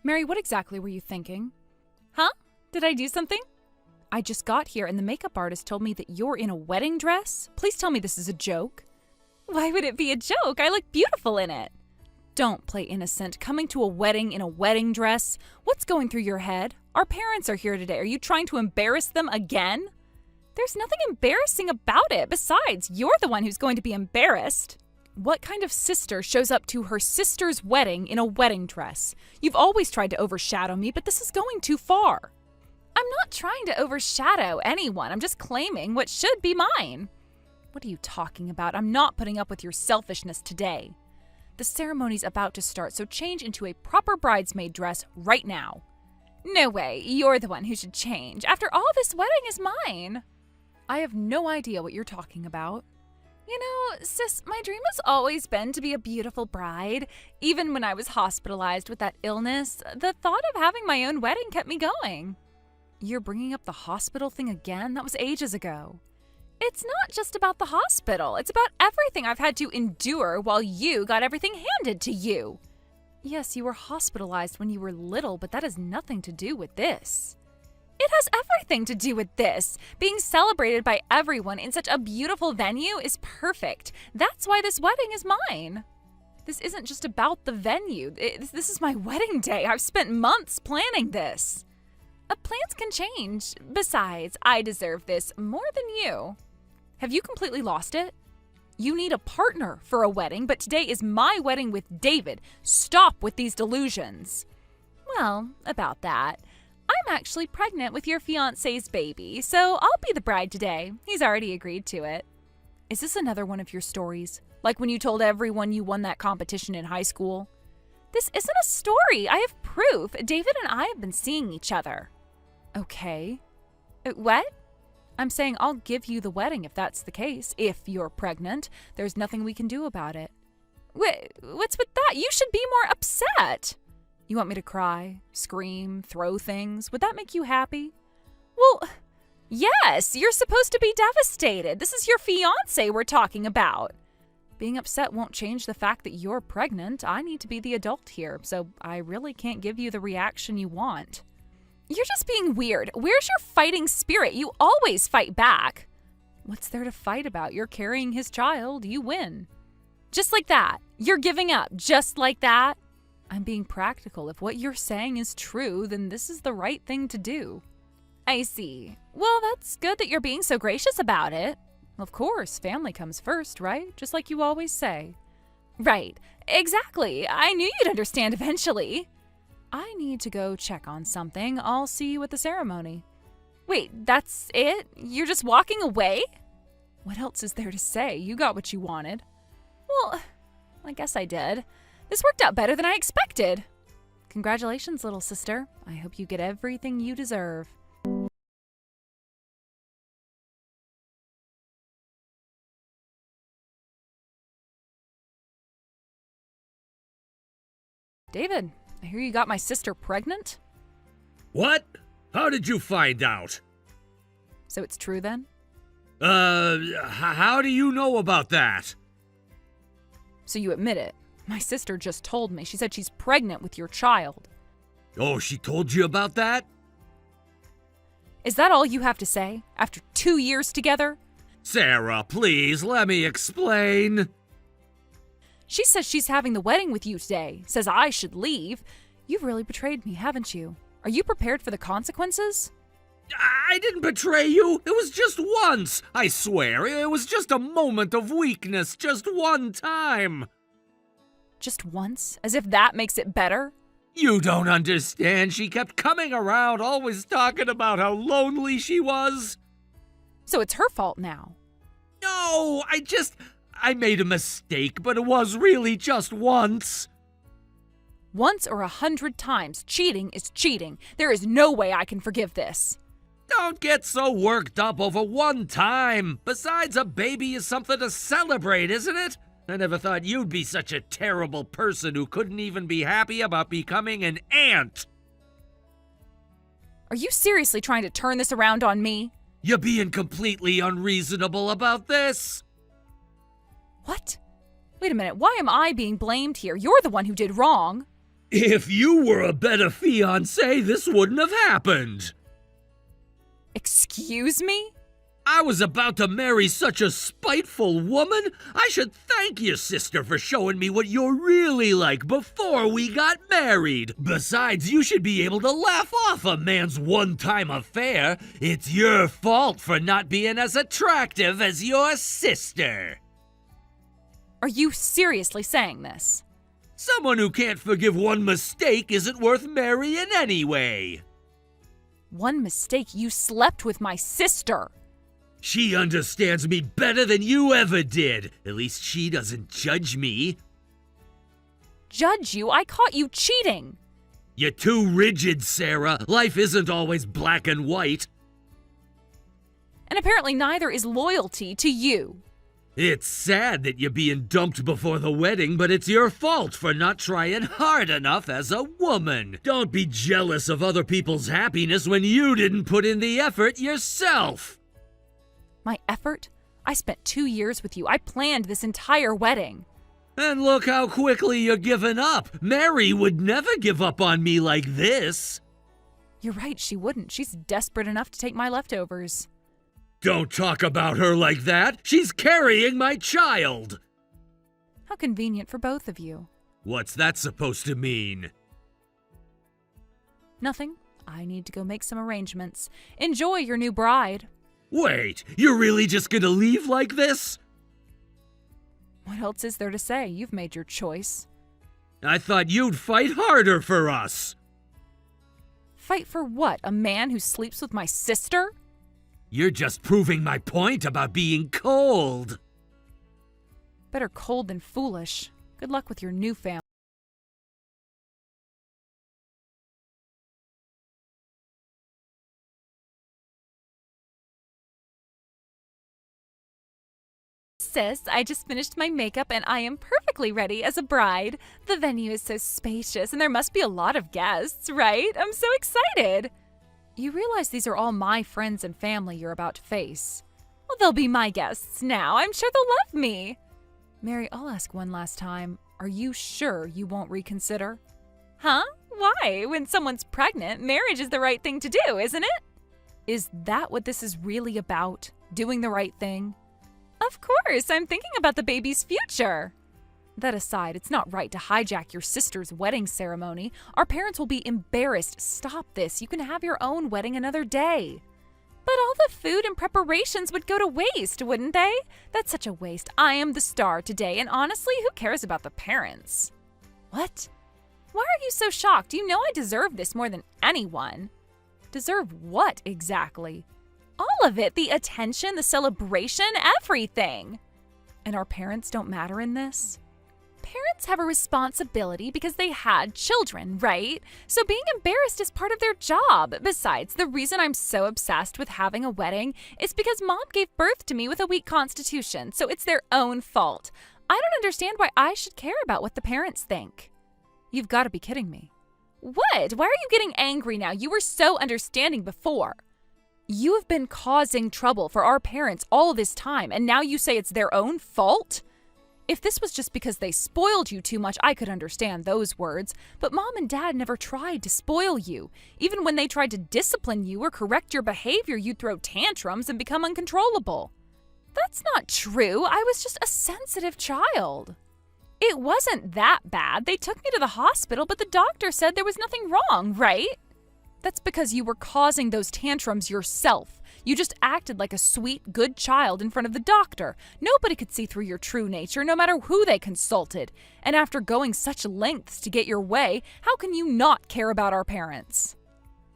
Mary, what exactly were you thinking? Huh? Did I do something? I just got here and the makeup artist told me that you're in a wedding dress. Please tell me this is a joke. Why would it be a joke? I look beautiful in it. Don't play innocent. Coming to a wedding in a wedding dress? What's going through your head? Our parents are here today. Are you trying to embarrass them again? There's nothing embarrassing about it. Besides, you're the one who's going to be embarrassed. What kind of sister shows up to her sister's wedding in a wedding dress? You've always tried to overshadow me, but this is going too far. I'm not trying to overshadow anyone. I'm just claiming what should be mine. What are you talking about? I'm not putting up with your selfishness today. The ceremony's about to start, so change into a proper bridesmaid dress right now. No way. You're the one who should change. After all, this wedding is mine. I have no idea what you're talking about. You know, sis, my dream has always been to be a beautiful bride. Even when I was hospitalized with that illness, the thought of having my own wedding kept me going. You're bringing up the hospital thing again? That was ages ago. It's not just about the hospital. It's about everything I've had to endure while you got everything handed to you. Yes, you were hospitalized when you were little, but that has nothing to do with this. It has everything to do with this. Being celebrated by everyone in such a beautiful venue is perfect. That's why this wedding is mine. This isn't just about the venue. This is my wedding day. I've spent months planning this. Plans can change. Besides, I deserve this more than you. Have you completely lost it? You need a partner for a wedding, but today is my wedding with David. Stop with these delusions. Well, about that. I'm actually pregnant with your fiancé's baby, so I'll be the bride today. He's already agreed to it. Is this another one of your stories? Like when you told everyone you won that competition in high school? This isn't a story. I have proof. David and I have been seeing each other. Okay. What? I'm saying I'll give you the wedding if that's the case. If you're pregnant, there's nothing we can do about it. What's with that? You should be more upset. You want me to cry, scream, throw things? Would that make you happy? Well, yes, you're supposed to be devastated. This is your fiancé we're talking about. Being upset won't change the fact that you're pregnant. I need to be the adult here, so I really can't give you the reaction you want. You're just being weird. Where's your fighting spirit? You always fight back. What's there to fight about? You're carrying his child. You win. Just like that. You're giving up. Just like that. I'm being practical. If what you're saying is true, then this is the right thing to do. I see. Well, that's good that you're being so gracious about it. Of course, family comes first, right? Just like you always say. Right. Exactly. I knew you'd understand eventually. I need to go check on something. I'll see you at the ceremony. Wait, that's it? You're just walking away? What else is there to say? You got what you wanted. Well, I guess I did. This worked out better than I expected. Congratulations, little sister. I hope you get everything you deserve. David, I hear you got my sister pregnant? What? How did you find out? So it's true then? How do you know about that? So you admit it. My sister just told me. She said she's pregnant with your child. Oh, she told you about that? Is that all you have to say? After 2 years together? Sarah, please, let me explain. She says she's having the wedding with you today. Says I should leave. You've really betrayed me, haven't you? Are you prepared for the consequences? I didn't betray you. It was just once. I swear, it was just a moment of weakness. Just one time. Just once? As if that makes it better? You don't understand. She kept coming around, always talking about how lonely she was. So it's her fault now. No, I made a mistake, but it was really just once. Once or 100 times, cheating is cheating. There is no way I can forgive this. Don't get so worked up over one time. Besides, a baby is something to celebrate, isn't it? I never thought you'd be such a terrible person who couldn't even be happy about becoming an aunt. Are you seriously trying to turn this around on me? You're being completely unreasonable about this. What? Wait a minute, why am I being blamed here? You're the one who did wrong. If you were a better fiancé, this wouldn't have happened. Excuse me? I was about to marry such a spiteful woman. I should thank your sister for showing me what you're really like before we got married. Besides, you should be able to laugh off a man's one-time affair. It's your fault for not being as attractive as your sister. Are you seriously saying this? Someone who can't forgive one mistake isn't worth marrying anyway. One mistake, you slept with my sister. She understands me better than you ever did. At least she doesn't judge me. Judge you? I caught you cheating. You're too rigid, Sarah. Life isn't always black and white. And apparently neither is loyalty to you. It's sad that you're being dumped before the wedding, but it's your fault for not trying hard enough as a woman. Don't be jealous of other people's happiness when you didn't put in the effort yourself. My effort? I spent 2 years with you. I planned this entire wedding. And look how quickly you're giving up. Mary would never give up on me like this. You're right, she wouldn't. She's desperate enough to take my leftovers. Don't talk about her like that. She's carrying my child. How convenient for both of you. What's that supposed to mean? Nothing. I need to go make some arrangements. Enjoy your new bride. Wait, you're really just gonna leave like this? What else is there to say? You've made your choice. I thought you'd fight harder for us. Fight for what? A man who sleeps with my sister? You're just proving my point about being cold. Better cold than foolish. Good luck with your new family. Sis, I just finished my makeup and I am perfectly ready as a bride. The venue is so spacious and there must be a lot of guests, right? I'm so excited. You realize these are all my friends and family you're about to face. Well, they'll be my guests now. I'm sure they'll love me. Mary, I'll ask one last time. Are you sure you won't reconsider? Huh? Why? When someone's pregnant, marriage is the right thing to do, isn't it? Is that what this is really about? Doing the right thing? Of course, I'm thinking about the baby's future. That aside, it's not right to hijack your sister's wedding ceremony. Our parents will be embarrassed. Stop this. You can have your own wedding another day. But all the food and preparations would go to waste, wouldn't they? That's such a waste. I am the star today, and honestly, who cares about the parents? What? Why are you so shocked? You know I deserve this more than anyone. Deserve what exactly? All of it. The attention, the celebration, everything. And our parents don't matter in this? Parents have a responsibility because they had children, right? So being embarrassed is part of their job. Besides, the reason I'm so obsessed with having a wedding is because mom gave birth to me with a weak constitution, so it's their own fault. I don't understand why I should care about what the parents think. You've got to be kidding me. What? Why are you getting angry now? You were so understanding before. You have been causing trouble for our parents all this time, and now you say it's their own fault? If this was just because they spoiled you too much, I could understand those words. But mom and dad never tried to spoil you. Even when they tried to discipline you or correct your behavior, you'd throw tantrums and become uncontrollable. That's not true. I was just a sensitive child. It wasn't that bad. They took me to the hospital, but the doctor said there was nothing wrong, right? That's because you were causing those tantrums yourself. You just acted like a sweet, good child in front of the doctor. Nobody could see through your true nature, no matter who they consulted. And after going such lengths to get your way, how can you not care about our parents?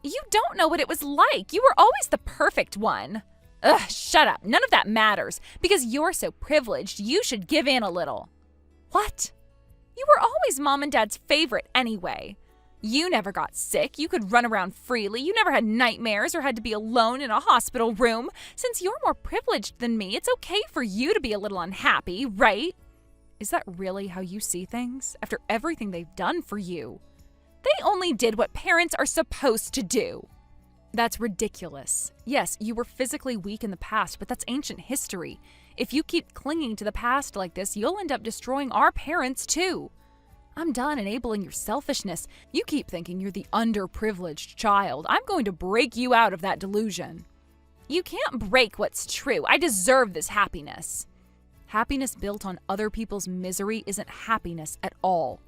You don't know what it was like. You were always the perfect one. Ugh, shut up. None of that matters. Because you're so privileged, you should give in a little. What? You were always mom and dad's favorite anyway. You never got sick. You could run around freely. You never had nightmares or had to be alone in a hospital room. Since you're more privileged than me, it's okay for you to be a little unhappy, right? Is that really how you see things? After everything they've done for you? They only did what parents are supposed to do. That's ridiculous. Yes, you were physically weak in the past, but that's ancient history. If you keep clinging to the past like this, you'll end up destroying our parents too. I'm done enabling your selfishness. You keep thinking you're the underprivileged child. I'm going to break you out of that delusion. You can't break what's true. I deserve this happiness. Happiness built on other people's misery isn't happiness at all.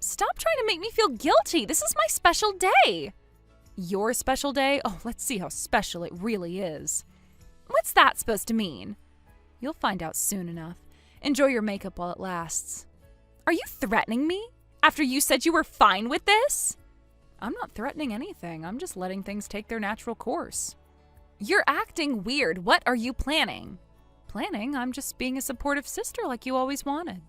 Stop trying to make me feel guilty. This is my special day. Your special day? Oh, let's see how special it really is. What's that supposed to mean? You'll find out soon enough. Enjoy your makeup while it lasts. Are you threatening me? After you said you were fine with this? I'm not threatening anything. I'm just letting things take their natural course. You're acting weird. What are you planning? Planning? I'm just being a supportive sister like you always wanted.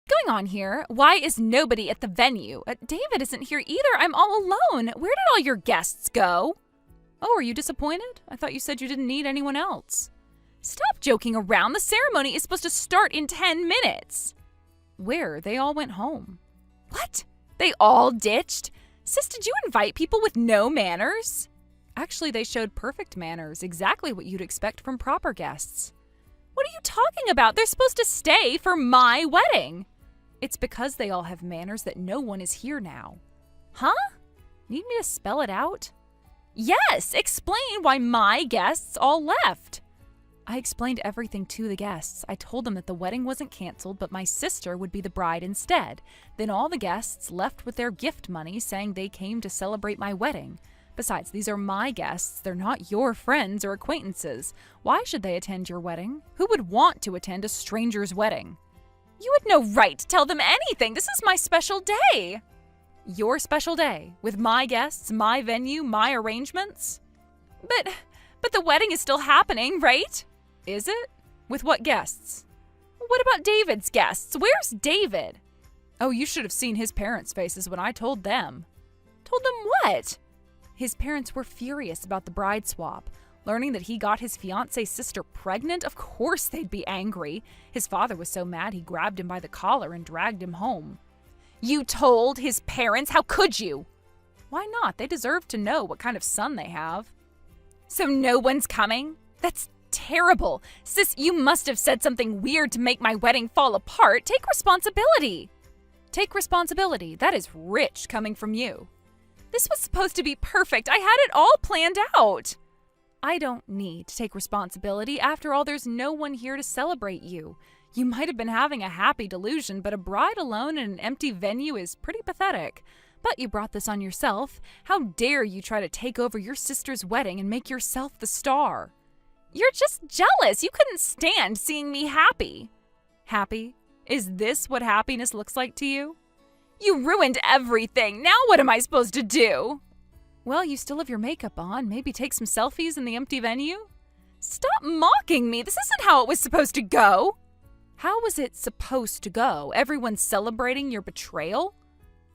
Going on here? Why is nobody at the venue? David isn't here either. I'm all alone. Where did all your guests go? Oh, are you disappointed? I thought you said you didn't need anyone else. Stop joking around. The ceremony is supposed to start in 10 minutes. Where? They all went home. What? They all ditched? Sis, did you invite people with no manners? Actually, they showed perfect manners, exactly what you'd expect from proper guests. What are you talking about? They're supposed to stay for my wedding. It's because they all have manners that no one is here now. Huh? Need me to spell it out? Yes, explain why my guests all left. I explained everything to the guests. I told them that the wedding wasn't canceled, but my sister would be the bride instead. Then all the guests left with their gift money, saying they came to celebrate my wedding. Besides, these are my guests. They're not your friends or acquaintances. Why should they attend your wedding? Who would want to attend a stranger's wedding? You had no right to tell them anything. This is my special day. Your special day, with my guests, my venue, my arrangements? But the wedding is still happening, right? Is it? With what guests? What about David's guests? Where's David? Oh, you should have seen his parents' faces when I told them. Told them what? His parents were furious about the bride swap. Learning that he got his fiance's sister pregnant, of course they'd be angry. His father was so mad he grabbed him by the collar and dragged him home. You told his parents? How could you? Why not? They deserve to know what kind of son they have. So no one's coming? That's terrible. Sis, you must have said something weird to make my wedding fall apart. Take responsibility. Take responsibility. That is rich coming from you. This was supposed to be perfect. I had it all planned out. I don't need to take responsibility. After all, there's no one here to celebrate you. You might have been having a happy delusion, but a bride alone in an empty venue is pretty pathetic. But you brought this on yourself. How dare you try to take over your sister's wedding and make yourself the star? You're just jealous. You couldn't stand seeing me happy. Happy? Is this what happiness looks like to you? You ruined everything. Now what am I supposed to do? Well, you still have your makeup on. Maybe take some selfies in the empty venue? Stop mocking me. This isn't how it was supposed to go. How was it supposed to go? Everyone celebrating your betrayal?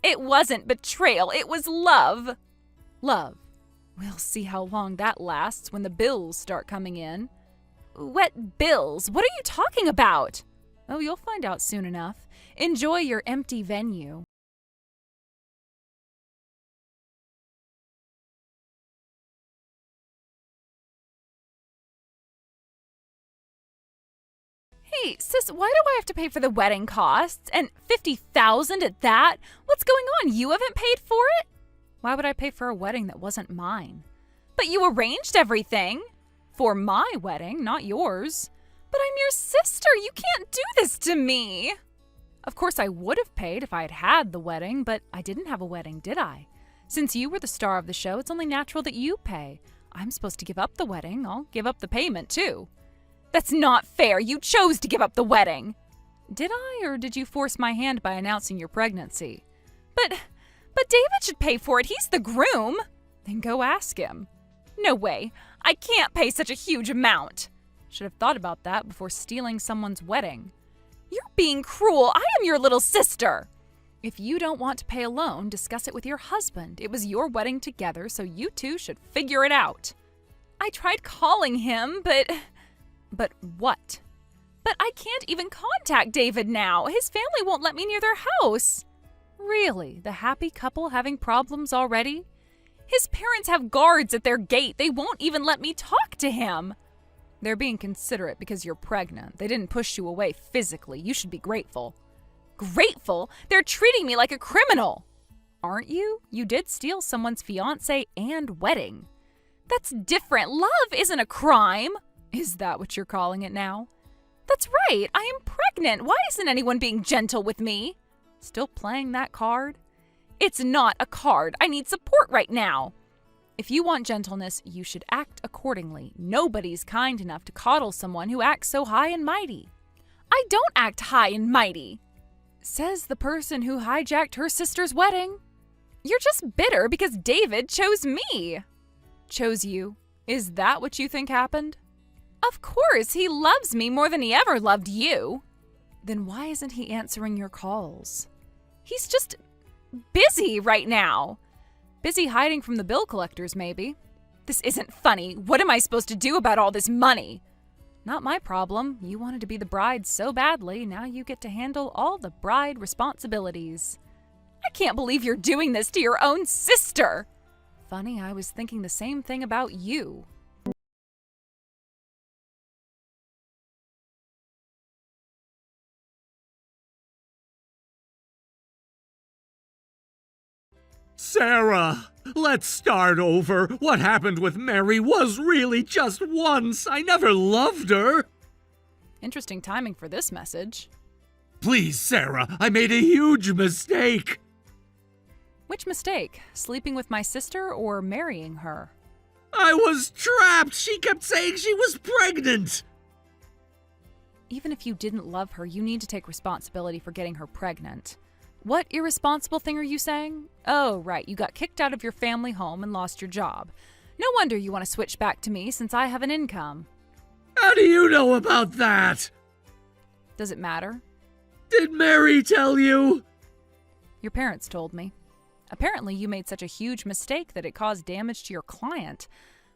It wasn't betrayal. It was love. Love. We'll see how long that lasts when the bills start coming in. What bills? What are you talking about? Oh, you'll find out soon enough. Enjoy your empty venue. Hey, sis, why do I have to pay for the wedding costs? And $50,000 at that? What's going on? You haven't paid for it? Why would I pay for a wedding that wasn't mine? But you arranged everything. For my wedding, not yours. But I'm your sister. You can't do this to me. Of course, I would have paid if I had had the wedding, but I didn't have a wedding, did I? Since you were the star of the show, it's only natural that you pay. I'm supposed to give up the wedding. I'll give up the payment, too. That's not fair. You chose to give up the wedding. Did I, or did you force my hand by announcing your pregnancy? But David should pay for it. He's the groom. Then go ask him. No way. I can't pay such a huge amount. Should have thought about that before stealing someone's wedding. You're being cruel. I am your little sister. If you don't want to pay alone, discuss it with your husband. It was your wedding together, so you two should figure it out. I tried calling him, but what? But I can't even contact David now. His family won't let me near their house. Really? The happy couple having problems already? His parents have guards at their gate. They won't even let me talk to him. They're being considerate because you're pregnant. They didn't push you away physically. You should be grateful. Grateful? They're treating me like a criminal. Aren't you? You did steal someone's fiancé and wedding. That's different. Love isn't a crime. Is that what you're calling it now? That's right. I am pregnant. Why isn't anyone being gentle with me? Still playing that card? It's not a card. I need support right now. If you want gentleness, you should act accordingly. Nobody's kind enough to coddle someone who acts so high and mighty. I don't act high and mighty, says the person who hijacked her sister's wedding. You're just bitter because David chose me. Chose you? Is that what you think happened? Of course, he loves me more than he ever loved you. Then why isn't he answering your calls? He's just busy right now. Busy hiding from the bill collectors, maybe. This isn't funny. What am I supposed to do about all this money? Not my problem. You wanted to be the bride so badly, now you get to handle all the bride responsibilities. I can't believe you're doing this to your own sister. Funny, I was thinking the same thing about you. Sarah, let's start over. What happened with Mary was really just once. I never loved her. Interesting timing for this message. Please, Sarah, I made a huge mistake. Which mistake? Sleeping with my sister or marrying her? I was trapped. She kept saying she was pregnant. Even if you didn't love her, you need to take responsibility for getting her pregnant. What irresponsible thing are you saying? Oh, right, you got kicked out of your family home and lost your job. No wonder you want to switch back to me since I have an income. How do you know about that? Does it matter? Did Mary tell you? Your parents told me. Apparently, you made such a huge mistake that it caused damage to your client.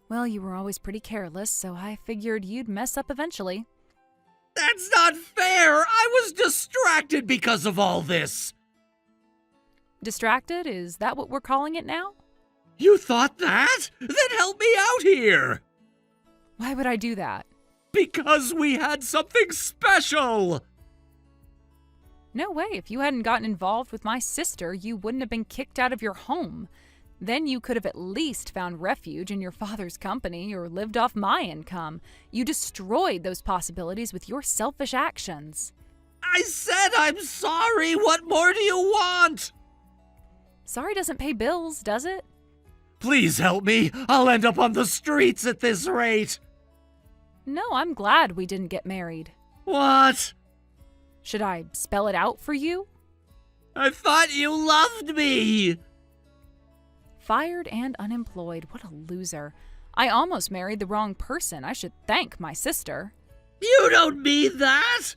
Well, you were always pretty careless, so I figured you'd mess up eventually. That's not fair. I was distracted because of all this. Distracted? Is that what we're calling it now? You thought that? Then help me out here. Why would I do that? Because we had something special. No way. If you hadn't gotten involved with my sister, you wouldn't have been kicked out of your home. Then you could have at least found refuge in your father's company or lived off my income. You destroyed those possibilities with your selfish actions. I said I'm sorry. What more do you want? Sorry doesn't pay bills, does it? Please help me. I'll end up on the streets at this rate. No, I'm glad we didn't get married. What? Should I spell it out for you? I thought you loved me. Fired and unemployed. What a loser. I almost married the wrong person. I should thank my sister. You don't mean that.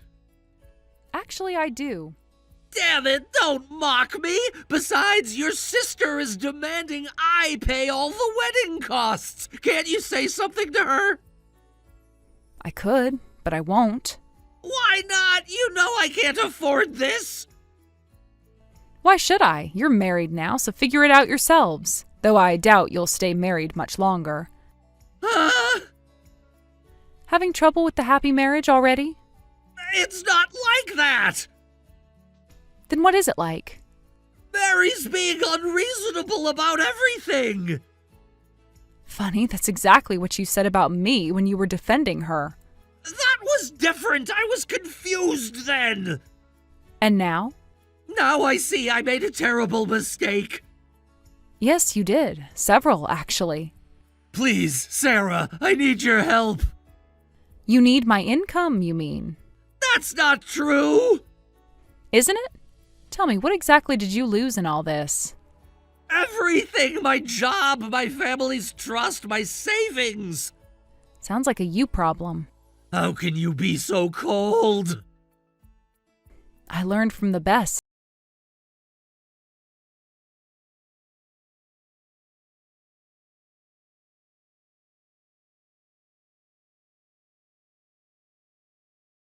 Actually, I do. Damn it, don't mock me! Besides, your sister is demanding I pay all the wedding costs! Can't you say something to her? I could, but I won't. Why not? You know I can't afford this! Why should I? You're married now, so figure it out yourselves. Though I doubt you'll stay married much longer. Having trouble with the happy marriage already? It's not like that! Then what is it like? Mary's being unreasonable about everything! Funny, that's exactly what you said about me when you were defending her. That was different! I was confused then! And now? Now I see I made a terrible mistake. Yes, you did. Several, actually. Please, Sarah, I need your help. You need my income, you mean? That's not true! Isn't it? Tell me, what exactly did you lose in all this? Everything! My job, my family's trust, my savings! Sounds like a you problem. How can you be so cold? I learned from the best.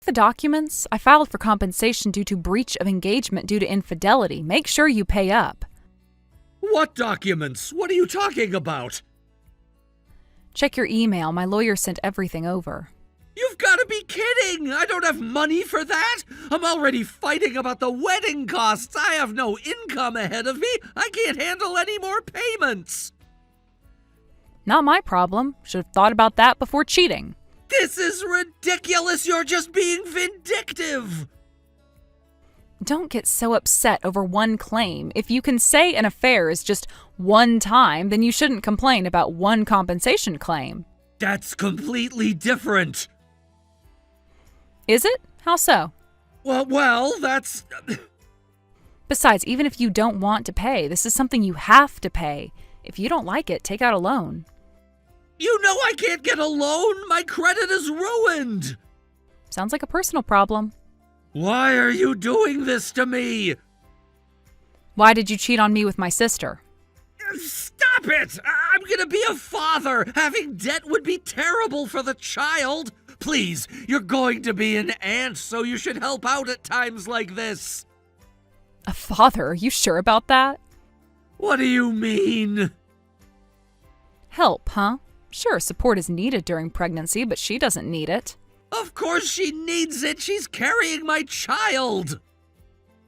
The documents, I filed for compensation due to breach of engagement due to infidelity. Make sure you pay up. What documents? What are you talking about? Check your email. My lawyer sent everything over. You've got to be kidding! I don't have money for that! I'm already fighting about the wedding costs! I have no income ahead of me! I can't handle any more payments! Not my problem. Should have thought about that before cheating. This is ridiculous! You're just being vindictive! Don't get so upset over one claim. If you can say an affair is just one time, then you shouldn't complain about one compensation claim. That's completely different. Is it? How so? Well, that's... Besides, even if you don't want to pay, this is something you have to pay. If you don't like it, take out a loan. You know I can't get a loan! My credit is ruined! Sounds like a personal problem. Why are you doing this to me? Why did you cheat on me with my sister? Stop it! I'm gonna be a father! Having debt would be terrible for the child! Please, you're going to be an aunt, so you should help out at times like this. A father? Are you sure about that? What do you mean? Help, huh? Sure, support is needed during pregnancy, but she doesn't need it. Of course she needs it! She's carrying my child!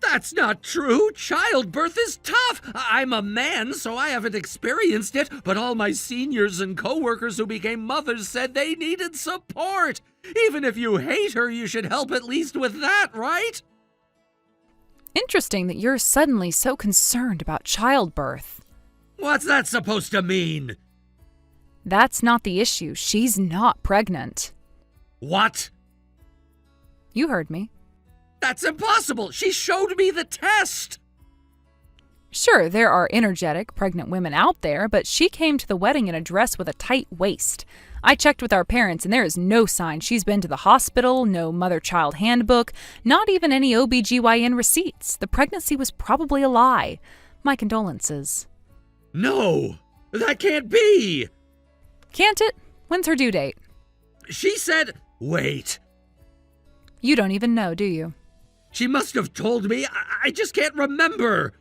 That's not true! Childbirth is tough! I'm a man, so I haven't experienced it, but all my seniors and coworkers who became mothers said they needed support! Even if you hate her, you should help at least with that, right? Interesting that you're suddenly so concerned about childbirth. What's that supposed to mean? That's not the issue. She's not pregnant. What? You heard me. That's impossible! She showed me the test! Sure, there are energetic, pregnant women out there, but she came to the wedding in a dress with a tight waist. I checked with our parents, and there is no sign she's been to the hospital, no mother-child handbook, not even any OBGYN receipts. The pregnancy was probably a lie. My condolences. No! That can't be! Can't it? When's her due date? She said... Wait. You don't even know, do you? She must have told me. I just can't remember.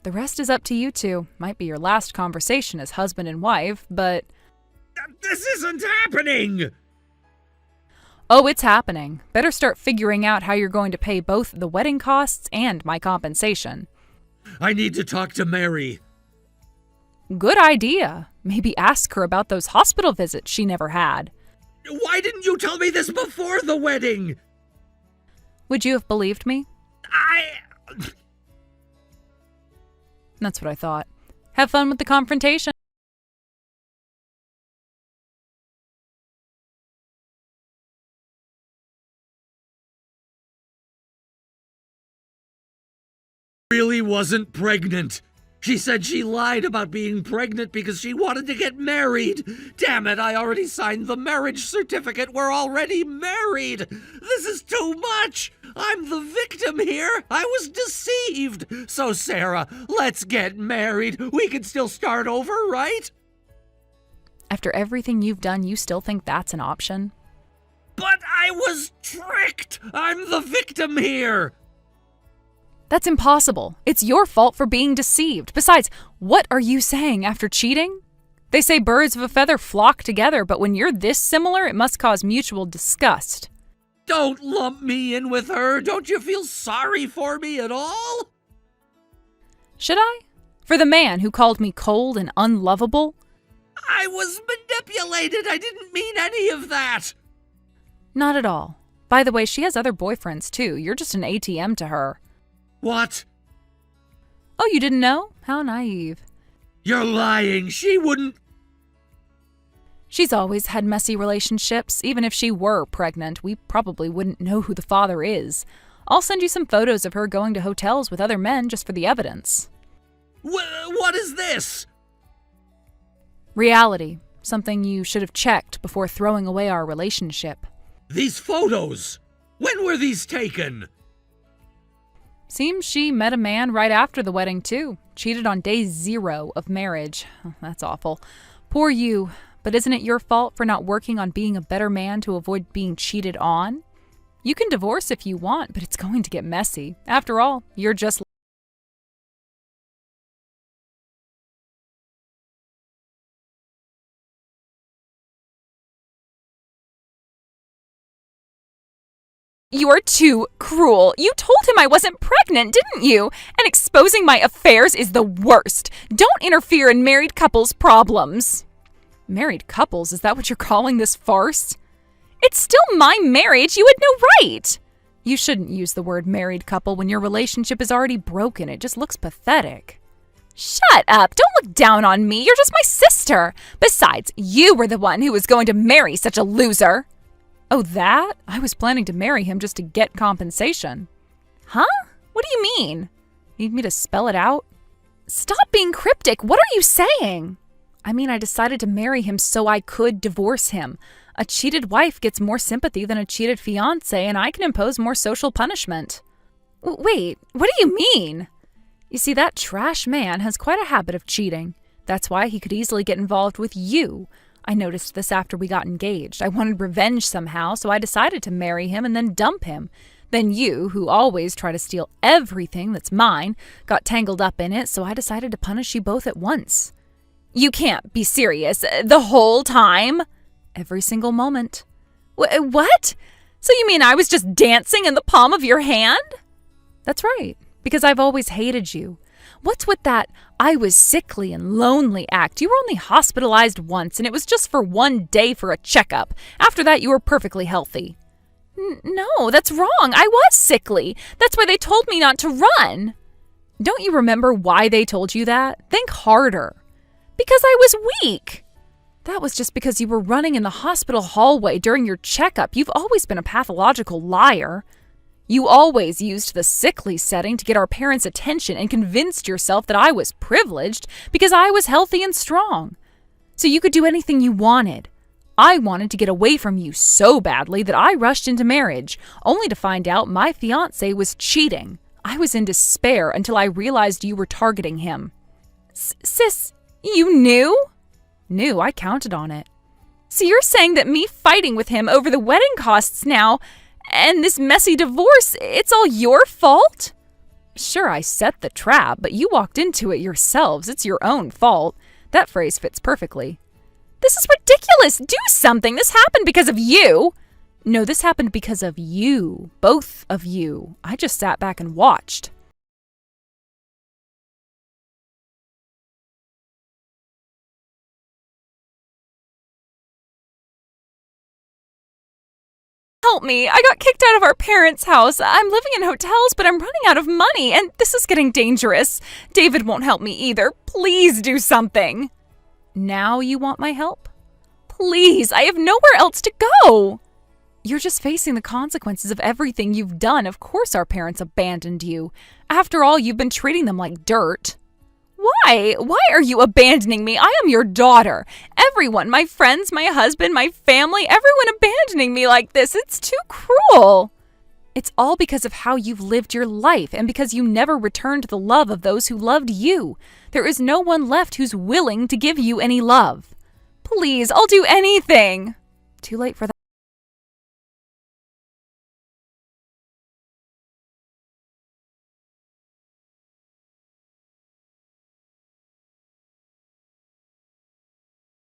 The rest is up to you two. Might be your last conversation as husband and wife, but... This isn't happening! Oh, it's happening. Better start figuring out how you're going to pay both the wedding costs and my compensation. I need to talk to Mary. Good idea. Maybe ask her about those hospital visits she never had. Why didn't you tell me this before the wedding? Would you have believed me? That's what I thought. Have fun with the confrontation. Really wasn't pregnant. She said she lied about being pregnant because she wanted to get married. Damn it, I already signed the marriage certificate. We're already married. This is too much. I'm the victim here. I was deceived. So, Sarah, let's get married. We can still start over, right? After everything you've done, you still think that's an option? But I was tricked. I'm the victim here. That's impossible. It's your fault for being deceived. Besides, what are you saying after cheating? They say birds of a feather flock together, but when you're this similar, it must cause mutual disgust. Don't lump me in with her. Don't you feel sorry for me at all? Should I? For the man who called me cold and unlovable? I was manipulated. I didn't mean any of that. Not at all. By the way, she has other boyfriends too. You're just an ATM to her. What? Oh, you didn't know? How naive. You're lying. She wouldn't... She's always had messy relationships. Even if she were pregnant, we probably wouldn't know who the father is. I'll send you some photos of her going to hotels with other men just for the evidence. What is this? Reality. Something you should have checked before throwing away our relationship. These photos. When were these taken? Seems she met a man right after the wedding, too. Cheated on day 0 of marriage. That's awful. Poor you. But isn't it your fault for not working on being a better man to avoid being cheated on? You can divorce if you want, but it's going to get messy. After all, you're just You are too cruel. You told him I wasn't pregnant, didn't you? And exposing my affairs is the worst. Don't interfere in married couples' problems. Married couples? Is that what you're calling this farce? It's still my marriage. You had no right. You shouldn't use the word married couple when your relationship is already broken. It just looks pathetic. Shut up. Don't look down on me. You're just my sister. Besides, you were the one who was going to marry such a loser. Oh, that? I was planning to marry him just to get compensation. Huh? What do you mean? Need me to spell it out? Stop being cryptic. What are you saying? I mean, I decided to marry him so I could divorce him. A cheated wife gets more sympathy than a cheated fiancé, and I can impose more social punishment. Wait, what do you mean? You see, that trash man has quite a habit of cheating. That's why he could easily get involved with you. I noticed this after we got engaged. I wanted revenge somehow, so I decided to marry him and then dump him. Then you, who always try to steal everything that's mine, got tangled up in it, so I decided to punish you both at once. You can't be serious. The whole time? Every single moment. What? So you mean I was just dancing in the palm of your hand? That's right, because I've always hated you. What's with that I was sickly and lonely act? You were only hospitalized once, and it was just for one day for a checkup. After that, you were perfectly healthy. No, that's wrong. I was sickly. That's why they told me not to run. Don't you remember why they told you that? Think harder. Because I was weak. That was just because you were running in the hospital hallway during your checkup. You've always been a pathological liar. You always used the sickly setting to get our parents' attention and convinced yourself that I was privileged because I was healthy and strong. So you could do anything you wanted. I wanted to get away from you so badly that I rushed into marriage, only to find out my fiancé was cheating. I was in despair until I realized you were targeting him. Sis, you knew? Knew, I counted on it. So you're saying that me fighting with him over the wedding costs now, and this messy divorce, it's all your fault? Sure, I set the trap, but you walked into it yourselves. It's your own fault. That phrase fits perfectly. This is ridiculous. Do something. This happened because of you. No, this happened because of you. Both of you. I just sat back and watched. Help me. I got kicked out of our parents' house. I'm living in hotels, but I'm running out of money, and this is getting dangerous. David won't help me either. Please do something. Now you want my help? Please, I have nowhere else to go. You're just facing the consequences of everything you've done. Of course our parents abandoned you. After all, you've been treating them like dirt. Why? Why are you abandoning me? I am your daughter. Everyone, my friends, my husband, my family, everyone abandoning me like this. It's too cruel. It's all because of how you've lived your life and because you never returned the love of those who loved you. There is no one left who's willing to give you any love. Please, I'll do anything. Too late for that.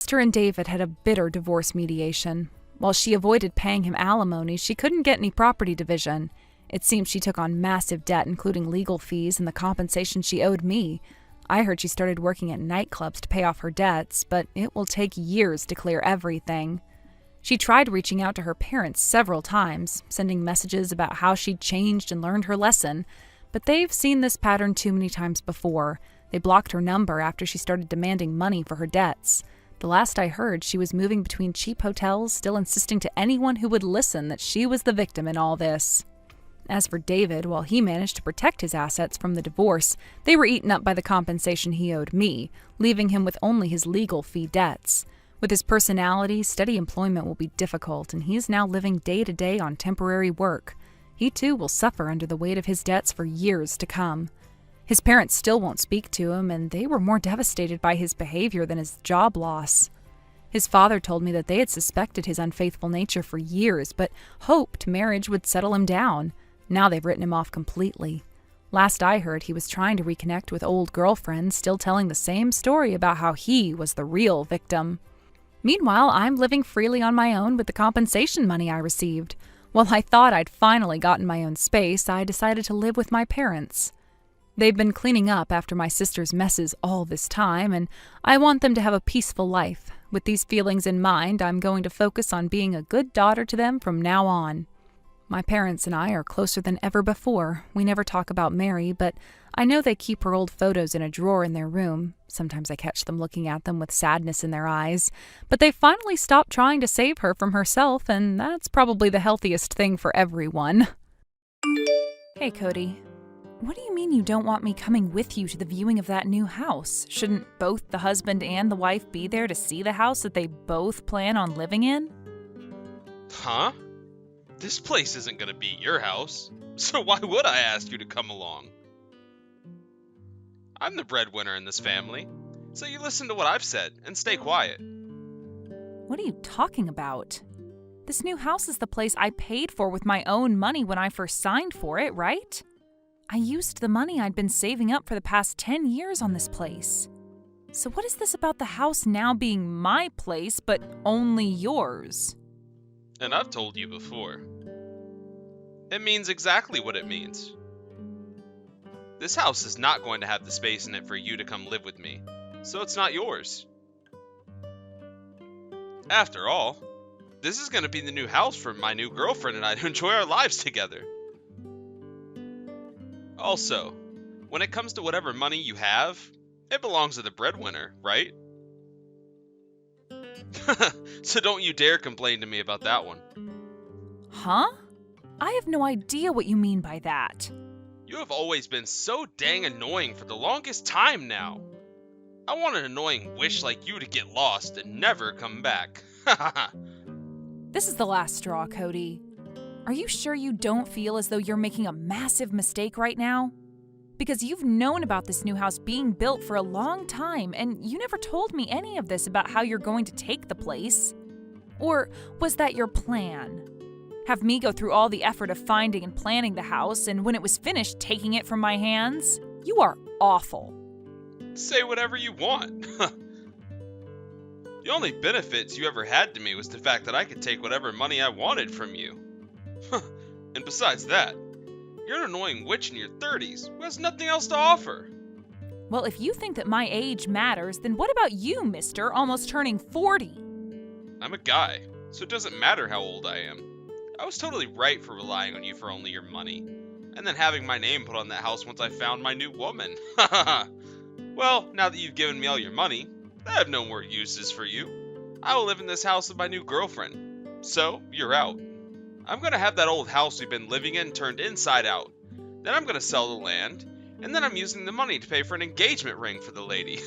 Esther and David had a bitter divorce mediation. While she avoided paying him alimony, she couldn't get any property division. It seems she took on massive debt, including legal fees and the compensation she owed me. I heard she started working at nightclubs to pay off her debts, but it will take years to clear everything. She tried reaching out to her parents several times, sending messages about how she'd changed and learned her lesson, but they've seen this pattern too many times before. They blocked her number after she started demanding money for her debts. The last I heard, she was moving between cheap hotels, still insisting to anyone who would listen that she was the victim in all this. As for David, while he managed to protect his assets from the divorce, they were eaten up by the compensation he owed me, leaving him with only his legal fee debts. With his personality, steady employment will be difficult, and he is now living day to day on temporary work. He too will suffer under the weight of his debts for years to come. His parents still won't speak to him, and they were more devastated by his behavior than his job loss. His father told me that they had suspected his unfaithful nature for years, but hoped marriage would settle him down. Now they've written him off completely. Last I heard, he was trying to reconnect with old girlfriends, still telling the same story about how he was the real victim. Meanwhile, I'm living freely on my own with the compensation money I received. While I thought I'd finally gotten my own space, I decided to live with my parents. They've been cleaning up after my sister's messes all this time, and I want them to have a peaceful life. With these feelings in mind, I'm going to focus on being a good daughter to them from now on. My parents and I are closer than ever before. We never talk about Mary, but I know they keep her old photos in a drawer in their room. Sometimes I catch them looking at them with sadness in their eyes. But they finally stopped trying to save her from herself, and that's probably the healthiest thing for everyone. Hey, Cody. What do you mean you don't want me coming with you to the viewing of that new house? Shouldn't both the husband and the wife be there to see the house that they both plan on living in? Huh? This place isn't gonna be your house, so why would I ask you to come along? I'm the breadwinner in this family, so you listen to what I've said and stay quiet. What are you talking about? This new house is the place I paid for with my own money when I first signed for it, right? I used the money I'd been saving up for the past 10 years on this place. So what is this about the house now being my place, but only yours? And I've told you before. It means exactly what it means. This house is not going to have the space in it for you to come live with me, so it's not yours. After all, this is going to be the new house for my new girlfriend and I to enjoy our lives together. Also, when it comes to whatever money you have, it belongs to the breadwinner, right? So don't you dare complain to me about that one. Huh? I have no idea what you mean by that. You have always been so dang annoying for the longest time now. I want an annoying wish like you to get lost and never come back. This is the last straw, Cody. Are you sure you don't feel as though you're making a massive mistake right now? Because you've known about this new house being built for a long time, and you never told me any of this about how you're going to take the place. Or was that your plan? Have me go through all the effort of finding and planning the house, and when it was finished, taking it from my hands? You are awful. Say whatever you want. The only benefits you ever had to me was the fact that I could take whatever money I wanted from you. And besides that, you're an annoying witch in your 30s who has nothing else to offer. Well, if you think that my age matters, then what about you, mister, almost turning 40? I'm a guy, so it doesn't matter how old I am. I was totally right for relying on you for only your money, and then having my name put on that house once I found my new woman. Well, now that you've given me all your money, I have no more uses for you. I will live in this house with my new girlfriend. So, you're out. I'm gonna have that old house we've been living in turned inside out. Then I'm gonna sell the land, and then I'm using the money to pay for an engagement ring for the lady.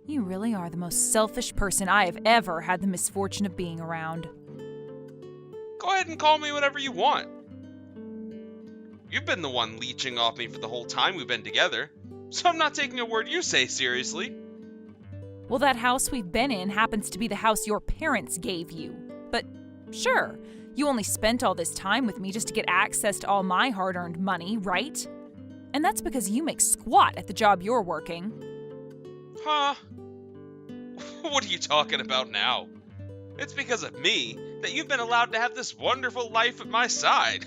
You really are the most selfish person I have ever had the misfortune of being around. Go ahead and call me whatever you want. You've been the one leeching off me for the whole time we've been together, so I'm not taking a word you say seriously. Well, that house we've been in happens to be the house your parents gave you. But sure, you only spent all this time with me just to get access to all my hard-earned money, right? And that's because you make squat at the job you're working. Huh? What are you talking about now? It's because of me that you've been allowed to have this wonderful life at my side.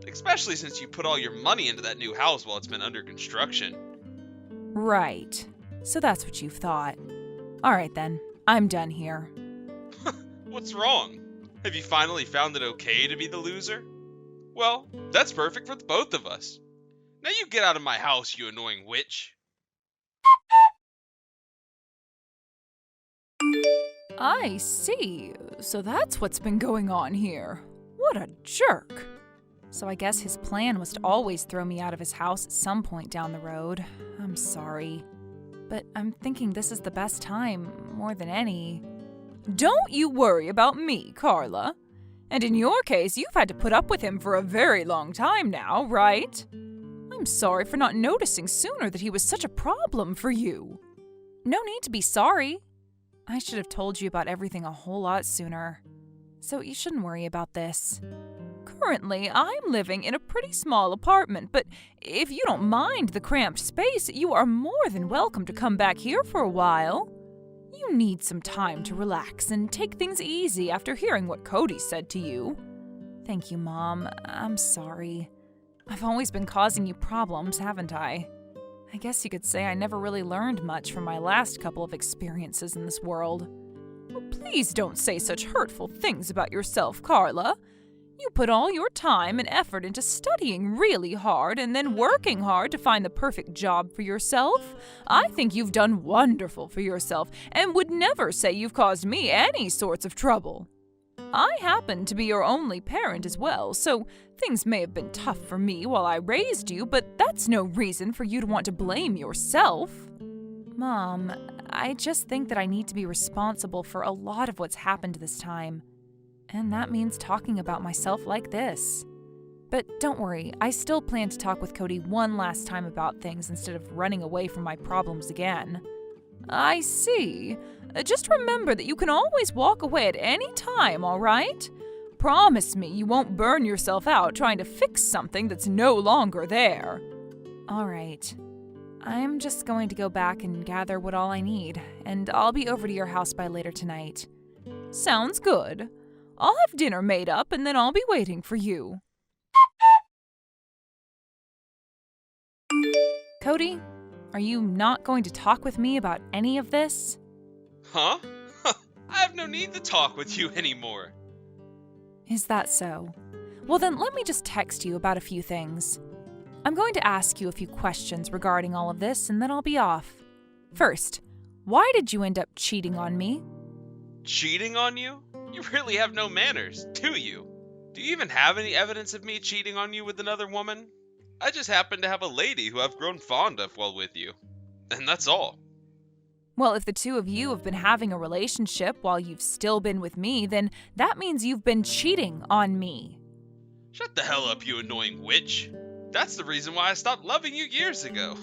Especially since you put all your money into that new house while it's been under construction. Right. So that's what you've thought. All right then, I'm done here. What's wrong? Have you finally found it okay to be the loser? Well, that's perfect for the both of us. Now you get out of my house, you annoying witch. I see. So that's what's been going on here. What a jerk. So I guess his plan was to always throw me out of his house at some point down the road. I'm sorry. But I'm thinking this is the best time, more than any. Don't you worry about me, Carla. And in your case, you've had to put up with him for a very long time now, right? I'm sorry for not noticing sooner that he was such a problem for you. No need to be sorry. I should have told you about everything a whole lot sooner. So you shouldn't worry about this. Currently, I'm living in a pretty small apartment, but if you don't mind the cramped space, you are more than welcome to come back here for a while. You need some time to relax and take things easy after hearing what Cody said to you. Thank you, Mom. I'm sorry. I've always been causing you problems, haven't I? I guess you could say I never really learned much from my last couple of experiences in this world. Oh, please don't say such hurtful things about yourself, Carla. You put all your time and effort into studying really hard and then working hard to find the perfect job for yourself. I think you've done wonderful for yourself and would never say you've caused me any sorts of trouble. I happen to be your only parent as well, so things may have been tough for me while I raised you, but that's no reason for you to want to blame yourself. Mom, I just think that I need to be responsible for a lot of what's happened this time. And that means talking about myself like this. But don't worry, I still plan to talk with Cody one last time about things instead of running away from my problems again. I see. Just remember that you can always walk away at any time, all right? Promise me you won't burn yourself out trying to fix something that's no longer there. All right. I'm just going to go back and gather what all I need, and I'll be over to your house by later tonight. Sounds good. I'll have dinner made up, and then I'll be waiting for you. Cody, are you not going to talk with me about any of this? Huh? I have no need to talk with you anymore. Is that so? Well, then let me just text you about a few things. I'm going to ask you a few questions regarding all of this, and then I'll be off. First, why did you end up cheating on me? Cheating on you? You really have no manners, do you? Do you even have any evidence of me cheating on you with another woman? I just happen to have a lady who I've grown fond of while with you. And that's all. Well, if the two of you have been having a relationship while you've still been with me, then that means you've been cheating on me. Shut the hell up, you annoying witch. That's the reason why I stopped loving you years ago.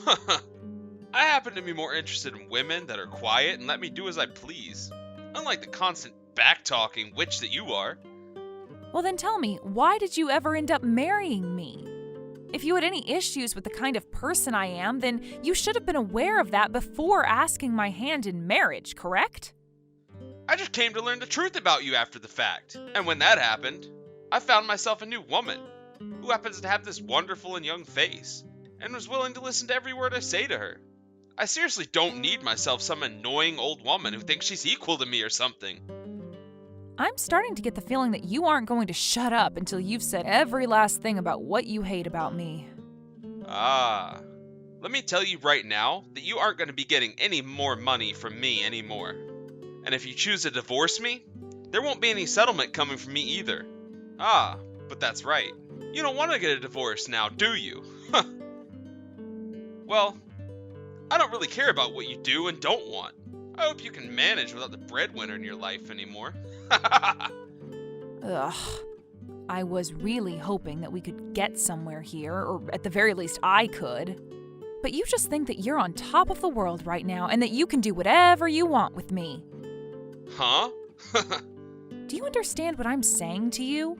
I happen to be more interested in women that are quiet and let me do as I please. Unlike the constant back-talking witch that you are. Well, then tell me, why did you ever end up marrying me? If you had any issues with the kind of person I am, then you should have been aware of that before asking my hand in marriage, correct? I just came to learn the truth about you after the fact. And when that happened, I found myself a new woman who happens to have this wonderful and young face and was willing to listen to every word I say to her. I seriously don't need myself some annoying old woman who thinks she's equal to me or something. I'm starting to get the feeling that you aren't going to shut up until you've said every last thing about what you hate about me. Ah, let me tell you right now that you aren't going to be getting any more money from me anymore. And if you choose to divorce me, there won't be any settlement coming from me either. Ah, but that's right. You don't want to get a divorce now, do you? Well, I don't really care about what you do and don't want. I hope you can manage without the breadwinner in your life anymore. Ugh. I was really hoping that we could get somewhere here, or at the very least I could. But you just think that you're on top of the world right now and that you can do whatever you want with me. Huh? Do you understand what I'm saying to you?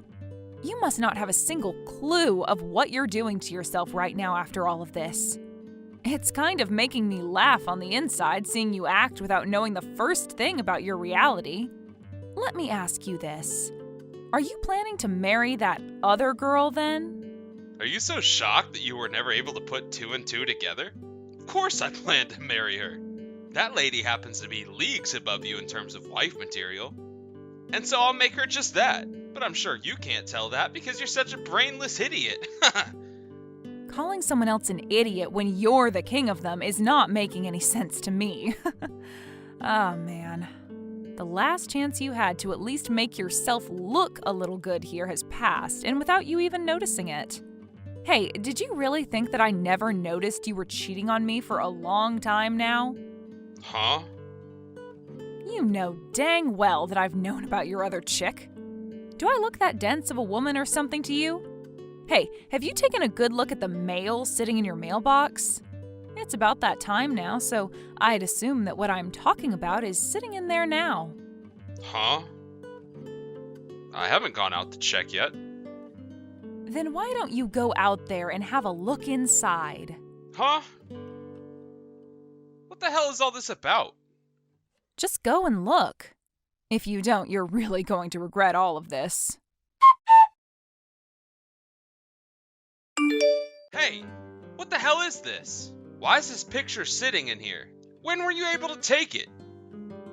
You must not have a single clue of what you're doing to yourself right now after all of this. It's kind of making me laugh on the inside seeing you act without knowing the first thing about your reality. Let me ask you this. Are you planning to marry that other girl then? Are you so shocked that you were never able to put two and two together? Of course I plan to marry her. That lady happens to be leagues above you in terms of wife material. And so I'll make her just that. But I'm sure you can't tell that because you're such a brainless idiot. Calling someone else an idiot when you're the king of them is not making any sense to me. Oh, man. The last chance you had to at least make yourself look a little good here has passed, and without you even noticing it. Hey, did you really think that I never noticed you were cheating on me for a long time now? Huh? You know dang well that I've known about your other chick. Do I look that dense of a woman or something to you? Hey, have you taken a good look at the mail sitting in your mailbox? It's about that time now, so I'd assume that what I'm talking about is sitting in there now. Huh? I haven't gone out to check yet. Then why don't you go out there and have a look inside? Huh? What the hell is all this about? Just go and look. If you don't, you're really going to regret all of this. Hey, what the hell is this? Why is this picture sitting in here? When were you able to take it?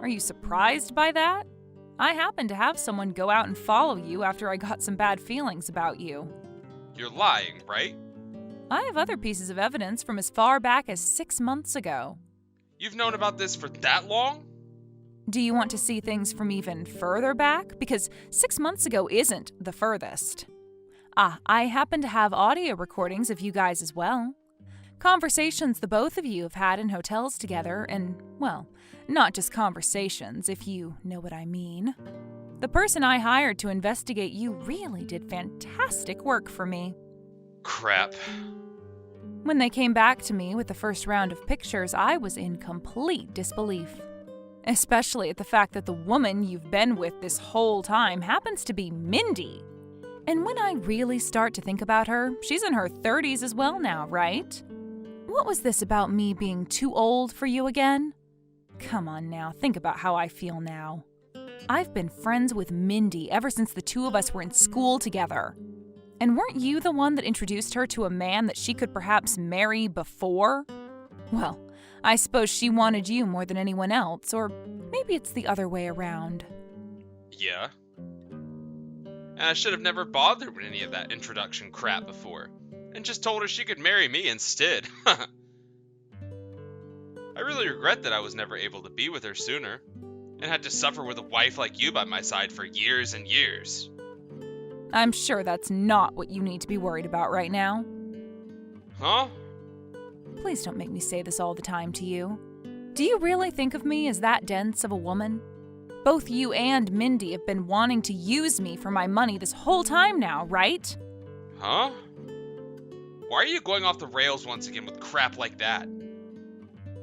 Are you surprised by that? I happened to have someone go out and follow you after I got some bad feelings about you. You're lying, right? I have other pieces of evidence from as far back as 6 months ago. You've known about this for that long? Do you want to see things from even further back? Because 6 months ago isn't the furthest. I happen to have audio recordings of you guys as well. Conversations the both of you have had in hotels together, and, well, not just conversations, if you know what I mean. The person I hired to investigate you really did fantastic work for me. Crap. When they came back to me with the first round of pictures, I was in complete disbelief. Especially at the fact that the woman you've been with this whole time happens to be Mindy. And when I really start to think about her, she's in her 30s as well now, right? What was this about me being too old for you again? Come on now, think about how I feel now. I've been friends with Mindy ever since the two of us were in school together. And weren't you the one that introduced her to a man that she could perhaps marry before? Well, I suppose she wanted you more than anyone else, or maybe it's the other way around. Yeah. And I should have never bothered with any of that introduction crap before, and just told her she could marry me instead. I really regret that I was never able to be with her sooner, and had to suffer with a wife like you by my side for years and years. I'm sure that's not what you need to be worried about right now. Huh? Please don't make me say this all the time to you. Do you really think of me as that dense of a woman? Both you and Mindy have been wanting to use me for my money this whole time now, right? Huh? Why are you going off the rails once again with crap like that?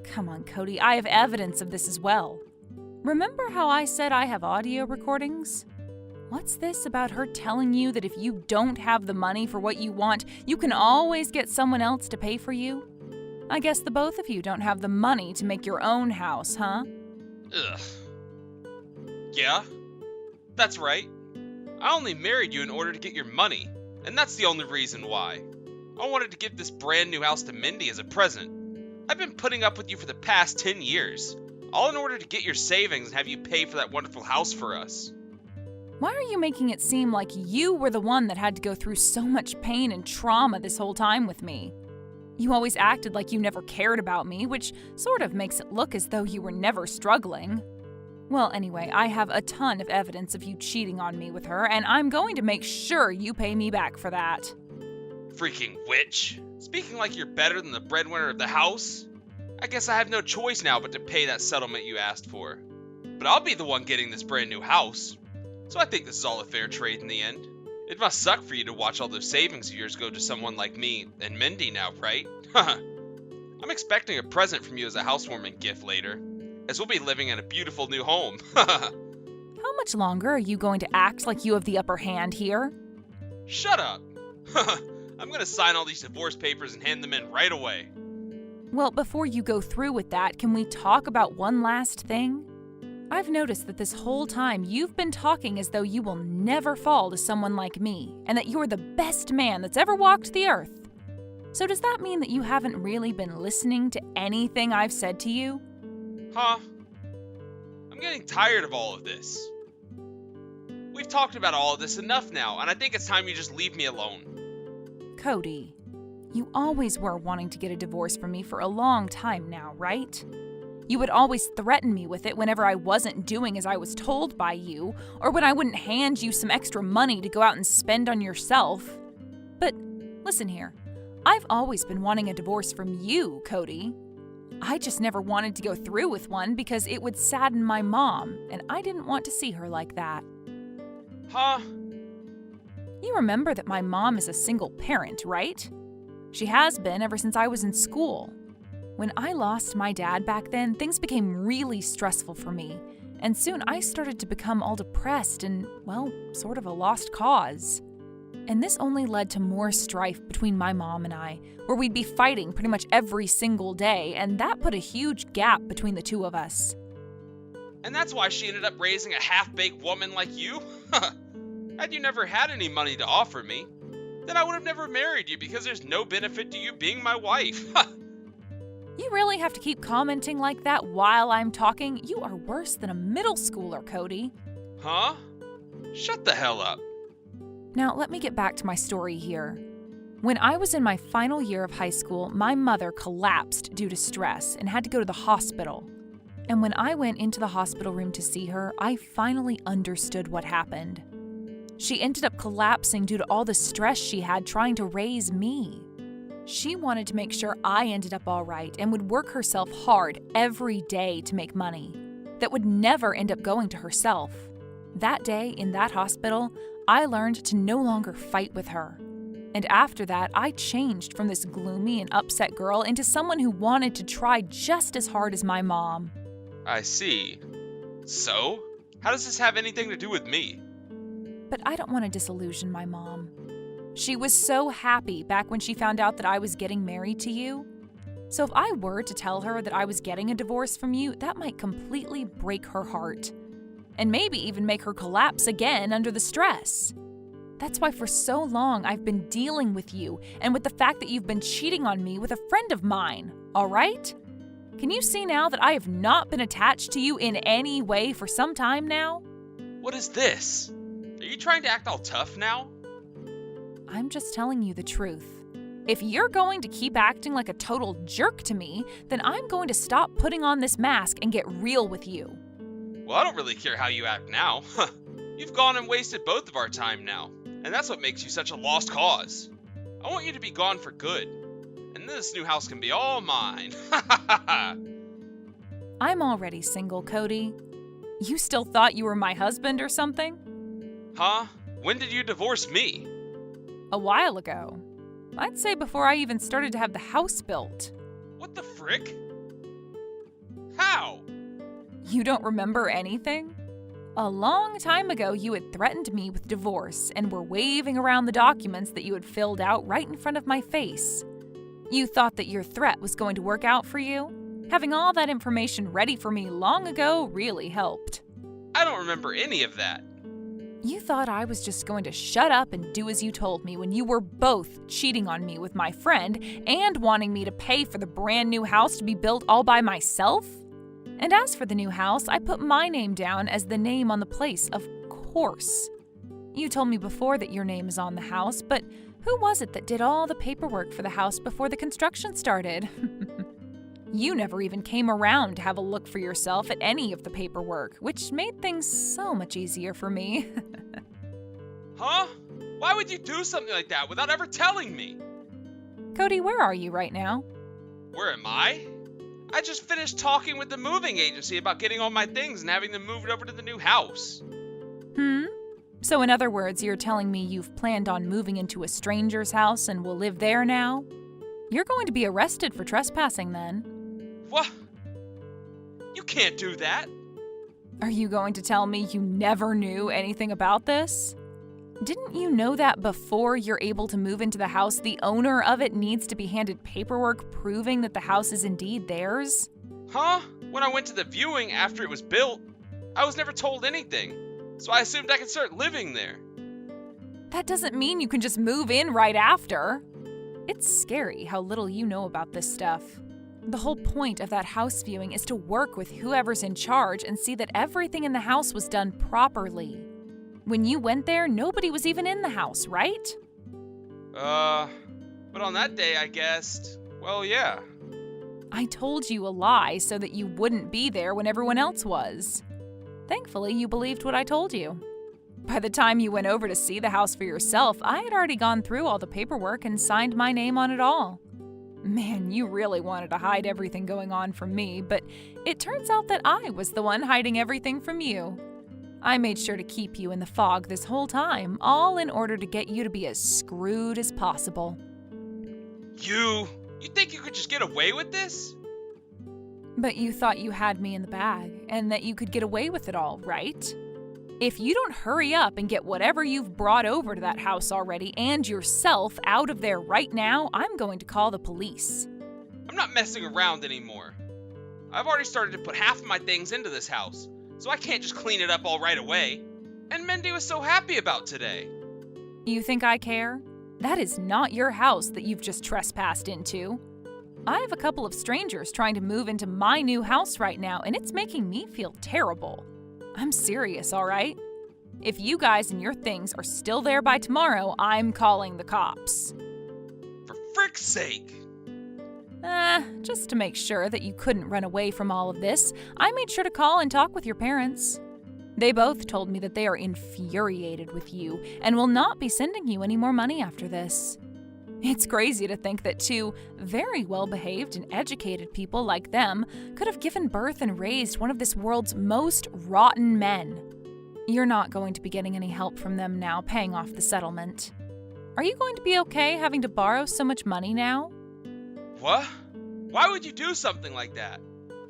Come on, Cody, I have evidence of this as well. Remember how I said I have audio recordings? What's this about her telling you that if you don't have the money for what you want, you can always get someone else to pay for you? I guess the both of you don't have the money to make your own house, huh? Ugh. Yeah, that's right. I only married you in order to get your money, and that's the only reason why. I wanted to give this brand new house to Mindy as a present. I've been putting up with you for the past 10 years, all in order to get your savings and have you pay for that wonderful house for us. Why are you making it seem like you were the one that had to go through so much pain and trauma this whole time with me? You always acted like you never cared about me, which sort of makes it look as though you were never struggling. Well, anyway, I have a ton of evidence of you cheating on me with her, and I'm going to make sure you pay me back for that. Freaking witch. Speaking like you're better than the breadwinner of the house? I guess I have no choice now but to pay that settlement you asked for. But I'll be the one getting this brand new house. So I think this is all a fair trade in the end. It must suck for you to watch all those savings of yours go to someone like me and Mindy now, right? I'm expecting a present from you as a housewarming gift later, as we'll be living in a beautiful new home. How much longer are you going to act like you have the upper hand here? Shut up! I'm gonna sign all these divorce papers and hand them in right away. Well, before you go through with that, can we talk about one last thing? I've noticed that this whole time you've been talking as though you will never fall to someone like me, and that you're the best man that's ever walked the earth. So does that mean that you haven't really been listening to anything I've said to you? Huh? I'm getting tired of all of this. We've talked about all of this enough now, and I think it's time you just leave me alone. Cody, you always were wanting to get a divorce from me for a long time now, right? You would always threaten me with it whenever I wasn't doing as I was told by you, or when I wouldn't hand you some extra money to go out and spend on yourself. But listen here, I've always been wanting a divorce from you, Cody. I just never wanted to go through with one because it would sadden my mom, and I didn't want to see her like that. Huh? You remember that my mom is a single parent, right? She has been ever since I was in school. When I lost my dad back then, things became really stressful for me, and soon I started to become all depressed and, well, sort of a lost cause. And this only led to more strife between my mom and I, where we'd be fighting pretty much every single day, and that put a huge gap between the two of us. And that's why she ended up raising a half-baked woman like you? Had you never had any money to offer me, then I would have never married you because there's no benefit to you being my wife. You really have to keep commenting like that while I'm talking? You are worse than a middle schooler, Cody. Huh? Shut the hell up. Now, let me get back to my story here. When I was in my final year of high school, my mother collapsed due to stress and had to go to the hospital. And when I went into the hospital room to see her, I finally understood what happened. She ended up collapsing due to all the stress she had trying to raise me. She wanted to make sure I ended up all right and would work herself hard every day to make money that would never end up going to herself. That day in that hospital, I learned to no longer fight with her. And after that, I changed from this gloomy and upset girl into someone who wanted to try just as hard as my mom. I see. So, how does this have anything to do with me? But I don't want to disillusion my mom. She was so happy back when she found out that I was getting married to you. So if I were to tell her that I was getting a divorce from you, that might completely break her heart. And maybe even make her collapse again under the stress. That's why for so long I've been dealing with you and with the fact that you've been cheating on me with a friend of mine, all right? Can you see now that I have not been attached to you in any way for some time now? What is this? Are you trying to act all tough now? I'm just telling you the truth. If you're going to keep acting like a total jerk to me, then I'm going to stop putting on this mask and get real with you. Well, I don't really care how you act now. You've gone and wasted both of our time now, and that's what makes you such a lost cause. I want you to be gone for good, and then this new house can be all mine. I'm already single, Cody. You still thought you were my husband or something? Huh? When did you divorce me? A while ago. I'd say before I even started to have the house built. What the frick? How? You don't remember anything? A long time ago, you had threatened me with divorce and were waving around the documents that you had filled out right in front of my face. You thought that your threat was going to work out for you? Having all that information ready for me long ago really helped. I don't remember any of that. You thought I was just going to shut up and do as you told me when you were both cheating on me with my friend and wanting me to pay for the brand new house to be built all by myself? And as for the new house, I put my name down as the name on the place, of course. You told me before that your name is on the house, but who was it that did all the paperwork for the house before the construction started? You never even came around to have a look for yourself at any of the paperwork, which made things so much easier for me. Huh? Why would you do something like that without ever telling me? Cody, where are you right now? Where am I? I just finished talking with the moving agency about getting all my things and having them moved over to the new house. So in other words, you're telling me you've planned on moving into a stranger's house and will live there now? You're going to be arrested for trespassing then. What? You can't do that. Are you going to tell me you never knew anything about this? Didn't you know that before you're able to move into the house, the owner of it needs to be handed paperwork proving that the house is indeed theirs? Huh? When I went to the viewing after it was built, I was never told anything, so I assumed I could start living there. That doesn't mean you can just move in right after. It's scary how little you know about this stuff. The whole point of that house viewing is to work with whoever's in charge and see that everything in the house was done properly. When you went there, nobody was even in the house, right? But on that day I guessed, well, yeah. I told you a lie so that you wouldn't be there when everyone else was. Thankfully, you believed what I told you. By the time you went over to see the house for yourself, I had already gone through all the paperwork and signed my name on it all. Man, you really wanted to hide everything going on from me, but it turns out that I was the one hiding everything from you. I made sure to keep you in the fog this whole time, all in order to get you to be as screwed as possible. You think you could just get away with this? But you thought you had me in the bag, and that you could get away with it all, right? If you don't hurry up and get whatever you've brought over to that house already and yourself out of there right now, I'm going to call the police. I'm not messing around anymore. I've already started to put half of my things into this house, so I can't just clean it up all right away. And Mindy was so happy about today. You think I care? That is not your house that you've just trespassed into. I have a couple of strangers trying to move into my new house right now, and it's making me feel terrible. I'm serious, all right? If you guys and your things are still there by tomorrow, I'm calling the cops. For frick's sake! Just to make sure that you couldn't run away from all of this, I made sure to call and talk with your parents. They both told me that they are infuriated with you and will not be sending you any more money after this. It's crazy to think that two very well-behaved and educated people like them could have given birth and raised one of this world's most rotten men. You're not going to be getting any help from them now paying off the settlement. Are you going to be okay having to borrow so much money now? What? Why would you do something like that?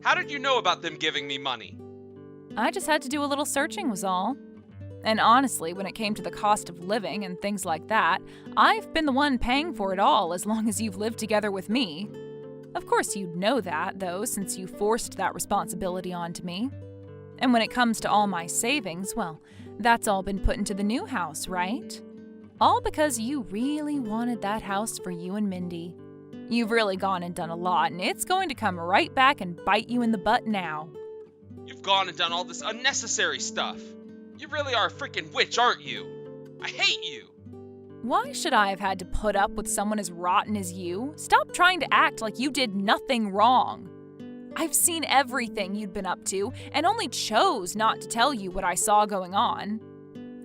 How did you know about them giving me money? I just had to do a little searching was all. And honestly, when it came to the cost of living and things like that, I've been the one paying for it all as long as you've lived together with me. Of course you'd know that, though, since you forced that responsibility onto me. And when it comes to all my savings, well, that's all been put into the new house, right? All because you really wanted that house for you and Mindy. You've really gone and done a lot, and it's going to come right back and bite you in the butt now. You've gone and done all this unnecessary stuff. You really are a freaking witch, aren't you? I hate you. Why should I have had to put up with someone as rotten as you? Stop trying to act like you did nothing wrong. I've seen everything you'd been up to and only chose not to tell you what I saw going on.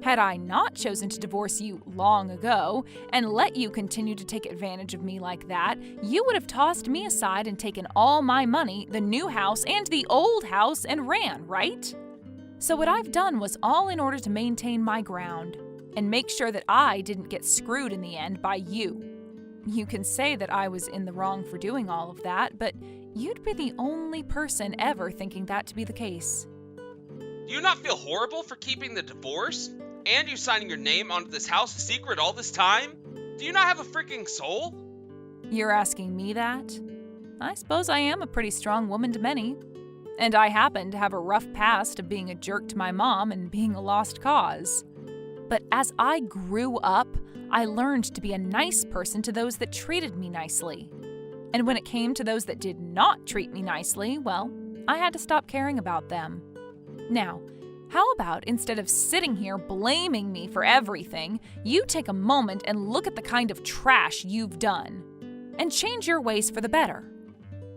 Had I not chosen to divorce you long ago and let you continue to take advantage of me like that, you would have tossed me aside and taken all my money, the new house, and the old house and ran, right? So what I've done was all in order to maintain my ground and make sure that I didn't get screwed in the end by you. You can say that I was in the wrong for doing all of that, but you'd be the only person ever thinking that to be the case. Do you not feel horrible for keeping the divorce? And you signing your name onto this house a secret all this time? Do you not have a freaking soul? You're asking me that? I suppose I am a pretty strong woman to many. And I happen to have a rough past of being a jerk to my mom and being a lost cause. But as I grew up, I learned to be a nice person to those that treated me nicely. And when it came to those that did not treat me nicely, well, I had to stop caring about them. Now, how about instead of sitting here blaming me for everything, you take a moment and look at the kind of trash you've done and change your ways for the better.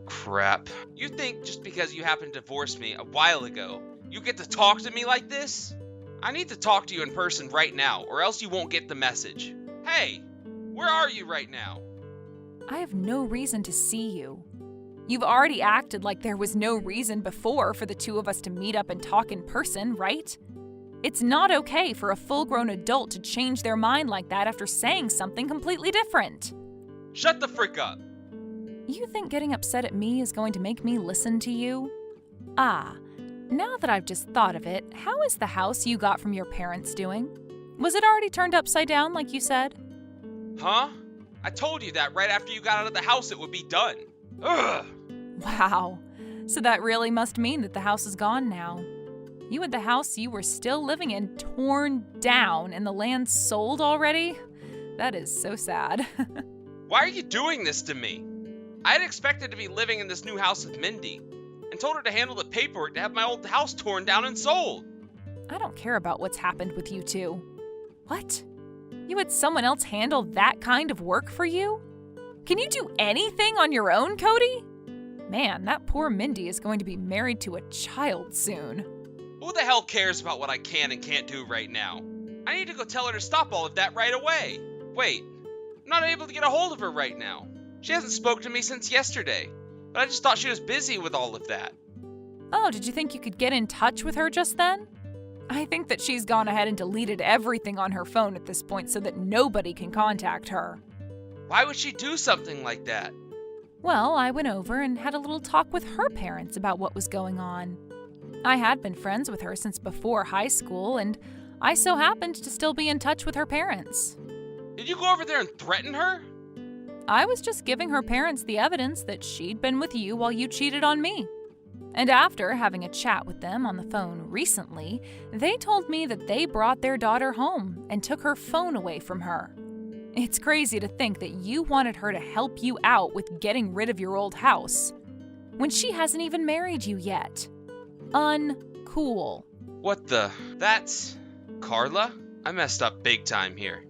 Crap. You think just because you happened to divorce me a while ago, you get to talk to me like this? I need to talk to you in person right now, or else you won't get the message. Hey, where are you right now? I have no reason to see you. You've already acted like there was no reason before for the two of us to meet up and talk in person, right? It's not okay for a full-grown adult to change their mind like that after saying something completely different. Shut the frick up. You think getting upset at me is going to make me listen to you? Now that I've just thought of it, how is the house you got from your parents doing? Was it already turned upside down like you said? Huh? I told you that right after you got out of the house it would be done. Ugh! Wow. So that really must mean that the house is gone now. You had the house you were still living in torn down and the land sold already? That is so sad. Why are you doing this to me? I had expected to be living in this new house with Mindy and told her to handle the paperwork to have my old house torn down and sold. I don't care about what's happened with you two. What? You had someone else handle that kind of work for you? Can you do anything on your own, Cody? Man, that poor Mindy is going to be married to a child soon. Who the hell cares about what I can and can't do right now? I need to go tell her to stop all of that right away. Wait, I'm not able to get a hold of her right now. She hasn't spoken to me since yesterday, but I just thought she was busy with all of that. Oh, did you think you could get in touch with her just then? I think that she's gone ahead and deleted everything on her phone at this point so that nobody can contact her. Why would she do something like that? Well, I went over and had a little talk with her parents about what was going on. I had been friends with her since before high school, and I so happened to still be in touch with her parents. Did you go over there and threaten her? I was just giving her parents the evidence that she'd been with you while you cheated on me. And after having a chat with them on the phone recently, they told me that they brought their daughter home and took her phone away from her. It's crazy to think that you wanted her to help you out with getting rid of your old house when she hasn't even married you yet. Uncool. What the? That's... Carla? I messed up big time here.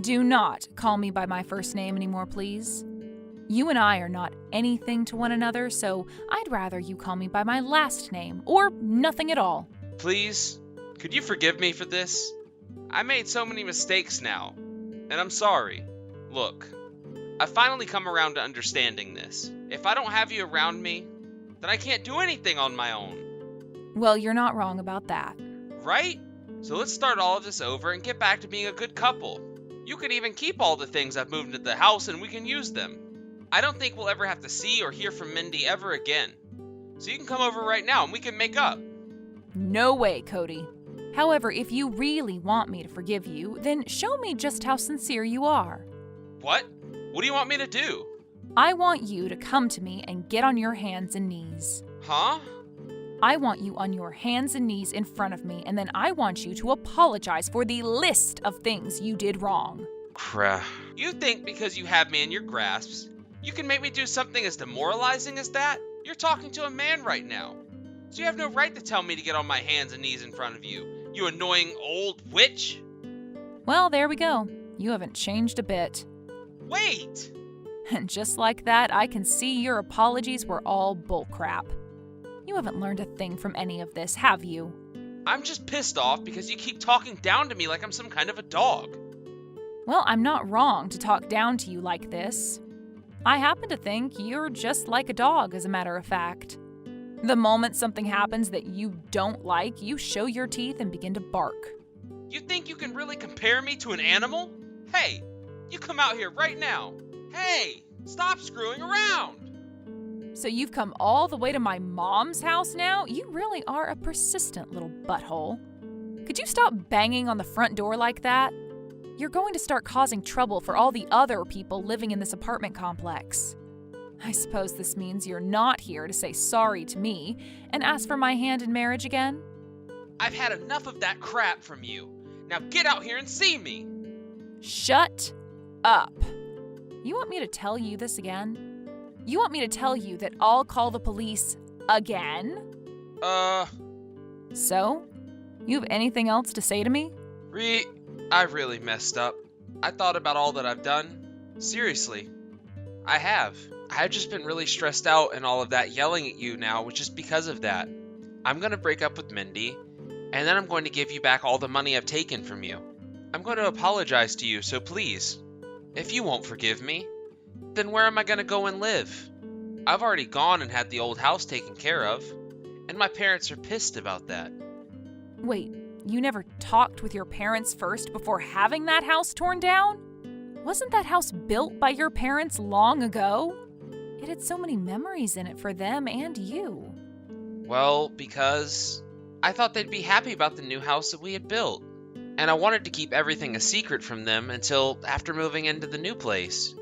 Do not call me by my first name anymore, please. You and I are not anything to one another, so I'd rather you call me by my last name, or nothing at all. Please? Could you forgive me for this? I made so many mistakes now, and I'm sorry. Look, I've finally come around to understanding this. If I don't have you around me, then I can't do anything on my own. Well, you're not wrong about that. Right? So let's start all of this over and get back to being a good couple. You can even keep all the things I've moved into the house and we can use them. I don't think we'll ever have to see or hear from Mindy ever again. So you can come over right now and we can make up. No way, Cody. However, if you really want me to forgive you, then show me just how sincere you are. What? What do you want me to do? I want you to come to me and get on your hands and knees. Huh? I want you on your hands and knees in front of me, and then I want you to apologize for the list of things you did wrong. Crap. You think because you have me in your grasps, you can make me do something as demoralizing as that? You're talking to a man right now. So you have no right to tell me to get on my hands and knees in front of you, you annoying old witch. Well, there we go. You haven't changed a bit. Wait! And just like that, I can see your apologies were all bullcrap. You haven't learned a thing from any of this, have you? I'm just pissed off because you keep talking down to me like I'm some kind of a dog. Well, I'm not wrong to talk down to you like this. I happen to think you're just like a dog, as a matter of fact. The moment something happens that you don't like, you show your teeth and begin to bark. You think you can really compare me to an animal? Hey, you come out here right now. Hey, stop screwing around. So you've come all the way to my mom's house now? You really are a persistent little butthole. Could you stop banging on the front door like that? You're going to start causing trouble for all the other people living in this apartment complex. I suppose this means you're not here to say sorry to me and ask for my hand in marriage again? I've had enough of that crap from you. Now get out here and see me. Shut up. You want me to tell you this again? You want me to tell you that I'll call the police again? So? You have anything else to say to me? I really messed up. I thought about all that I've done. Seriously. I have. I've just been really stressed out and all of that yelling at you now, which is because of that. I'm going to break up with Mindy, and then I'm going to give you back all the money I've taken from you. I'm going to apologize to you, so please, if you won't forgive me, then where am I going to go and live? I've already gone and had the old house taken care of, and my parents are pissed about that. Wait, you never talked with your parents first before having that house torn down? Wasn't that house built by your parents long ago? It had so many memories in it for them and you. Well, because I thought they'd be happy about the new house that we had built. And I wanted to keep everything a secret from them until after moving into the new place.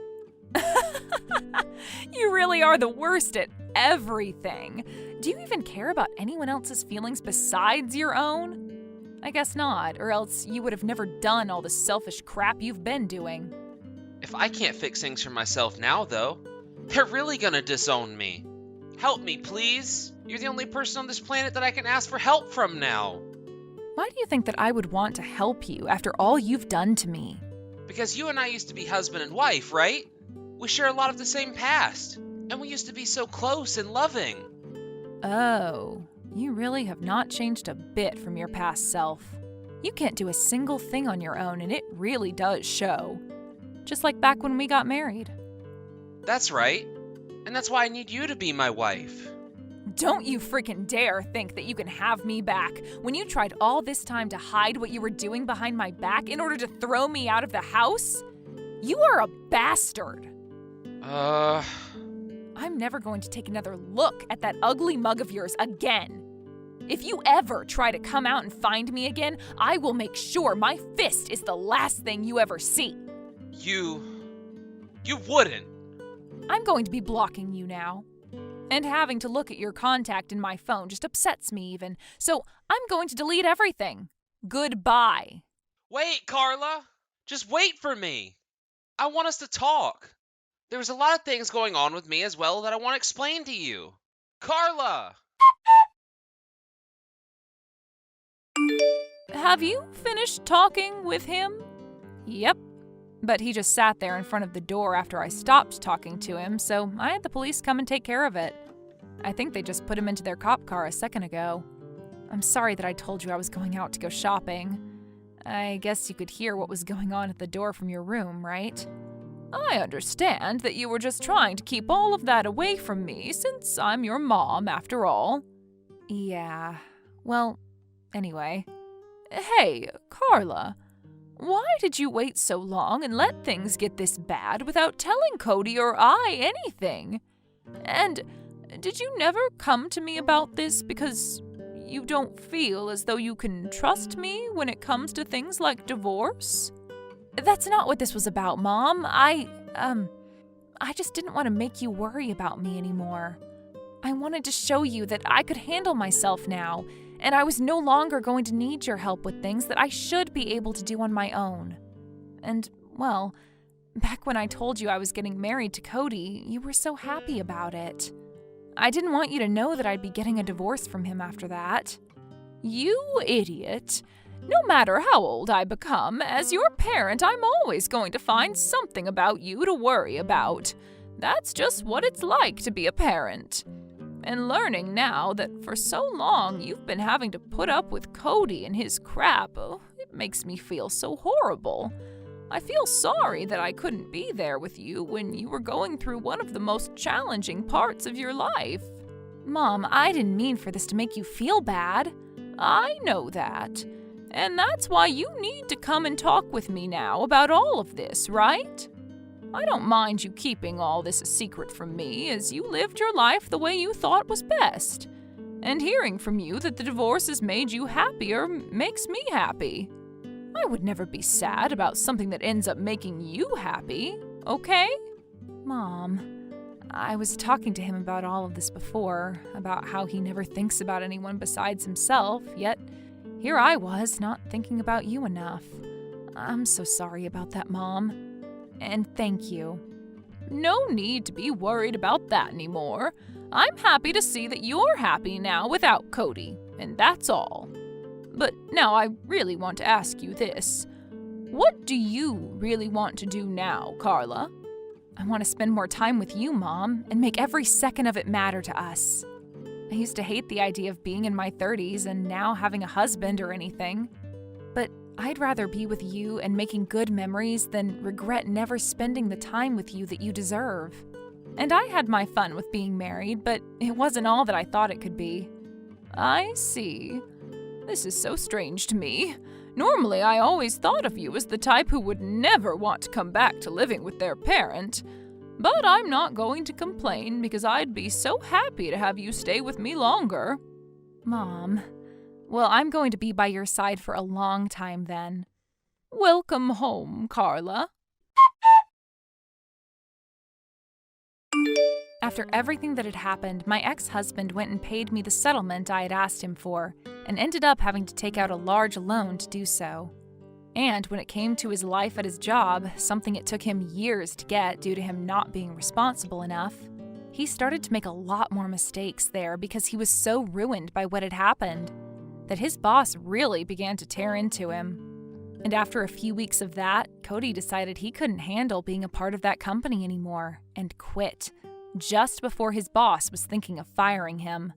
You really are the worst at everything. Do you even care about anyone else's feelings besides your own? I guess not, or else you would have never done all the selfish crap you've been doing. If I can't fix things for myself now, though, they're really gonna disown me. Help me, please. You're the only person on this planet that I can ask for help from now. Why do you think that I would want to help you after all you've done to me? Because you and I used to be husband and wife, right? We share a lot of the same past, and we used to be so close and loving. Oh, you really have not changed a bit from your past self. You can't do a single thing on your own, and it really does show. Just like back when we got married. That's right. And that's why I need you to be my wife. Don't you freaking dare think that you can have me back when you tried all this time to hide what you were doing behind my back in order to throw me out of the house? You are a bastard. I'm never going to take another look at that ugly mug of yours again. If you ever try to come out and find me again, I will make sure my fist is the last thing you ever see. You wouldn't. I'm going to be blocking you now. And having to look at your contact in my phone just upsets me even. So I'm going to delete everything. Goodbye. Wait, Carla! Just wait for me! I want us to talk. There's a lot of things going on with me as well that I want to explain to you. Carla! Have you finished talking with him? Yep. But he just sat there in front of the door after I stopped talking to him, so I had the police come and take care of it. I think they just put him into their cop car a second ago. I'm sorry that I told you I was going out to go shopping. I guess you could hear what was going on at the door from your room, right? I understand that you were just trying to keep all of that away from me since I'm your mom, after all. Yeah, well, anyway. Hey, Carla, why did you wait so long and let things get this bad without telling Cody or I anything? And did you never come to me about this because you don't feel as though you can trust me when it comes to things like divorce? That's not what this was about, Mom. I just didn't want to make you worry about me anymore. I wanted to show you that I could handle myself now, and I was no longer going to need your help with things that I should be able to do on my own. And, well, back when I told you I was getting married to Cody, you were so happy about it. I didn't want you to know that I'd be getting a divorce from him after that. You idiot. No matter how old I become, as your parent, I'm always going to find something about you to worry about. That's just what it's like to be a parent. And learning now that for so long you've been having to put up with Cody and his crap, it makes me feel so horrible. I feel sorry that I couldn't be there with you when you were going through one of the most challenging parts of your life. Mom, I didn't mean for this to make you feel bad. I know that. And that's why you need to come and talk with me now about all of this, right? I don't mind you keeping all this a secret from me, as you lived your life the way you thought was best. And hearing from you that the divorce has made you happier makes me happy. I would never be sad about something that ends up making you happy, okay? Mom, I was talking to him about all of this before, about how he never thinks about anyone besides himself, yet here I was, not thinking about you enough. I'm so sorry about that, Mom. And thank you. No need to be worried about that anymore. I'm happy to see that you're happy now without Cody, and that's all. But now I really want to ask you this. What do you really want to do now, Carla? I want to spend more time with you, Mom, and make every second of it matter to us. I used to hate the idea of being in my 30s and now having a husband or anything. But I'd rather be with you and making good memories than regret never spending the time with you that you deserve. And I had my fun with being married, but it wasn't all that I thought it could be. I see. This is so strange to me. Normally, I always thought of you as the type who would never want to come back to living with their parent. But I'm not going to complain because I'd be so happy to have you stay with me longer. Mom, well, I'm going to be by your side for a long time then. Welcome home, Carla. After everything that had happened, my ex-husband went and paid me the settlement I had asked him for, and ended up having to take out a large loan to do so. And when it came to his life at his job, something it took him years to get due to him not being responsible enough, he started to make a lot more mistakes there because he was so ruined by what had happened, that his boss really began to tear into him. And after a few weeks of that, Cody decided he couldn't handle being a part of that company anymore, and quit, just before his boss was thinking of firing him.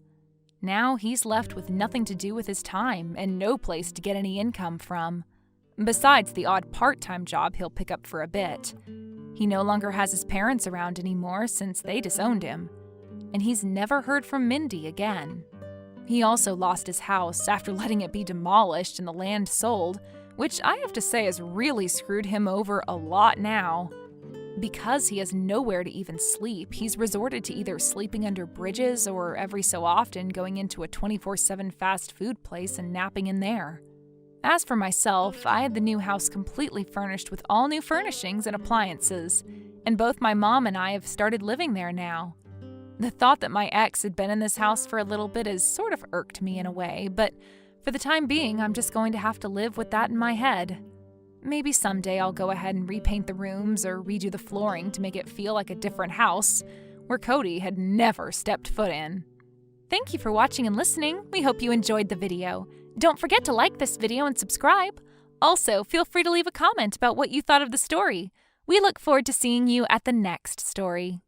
Now he's left with nothing to do with his time and no place to get any income from, besides the odd part-time job he'll pick up for a bit. He no longer has his parents around anymore since they disowned him, and he's never heard from Mindy again. He also lost his house after letting it be demolished and the land sold, which I have to say has really screwed him over a lot now. Because he has nowhere to even sleep, he's resorted to either sleeping under bridges or every so often going into a 24/7 fast food place and napping in there. As for myself, I had the new house completely furnished with all new furnishings and appliances, and both my mom and I have started living there now. The thought that my ex had been in this house for a little bit has sort of irked me in a way, but for the time being, I'm just going to have to live with that in my head. Maybe someday I'll go ahead and repaint the rooms or redo the flooring to make it feel like a different house, where Cody had never stepped foot in. Thank you for watching and listening. We hope you enjoyed the video. Don't forget to like this video and subscribe. Also, feel free to leave a comment about what you thought of the story. We look forward to seeing you at the next story.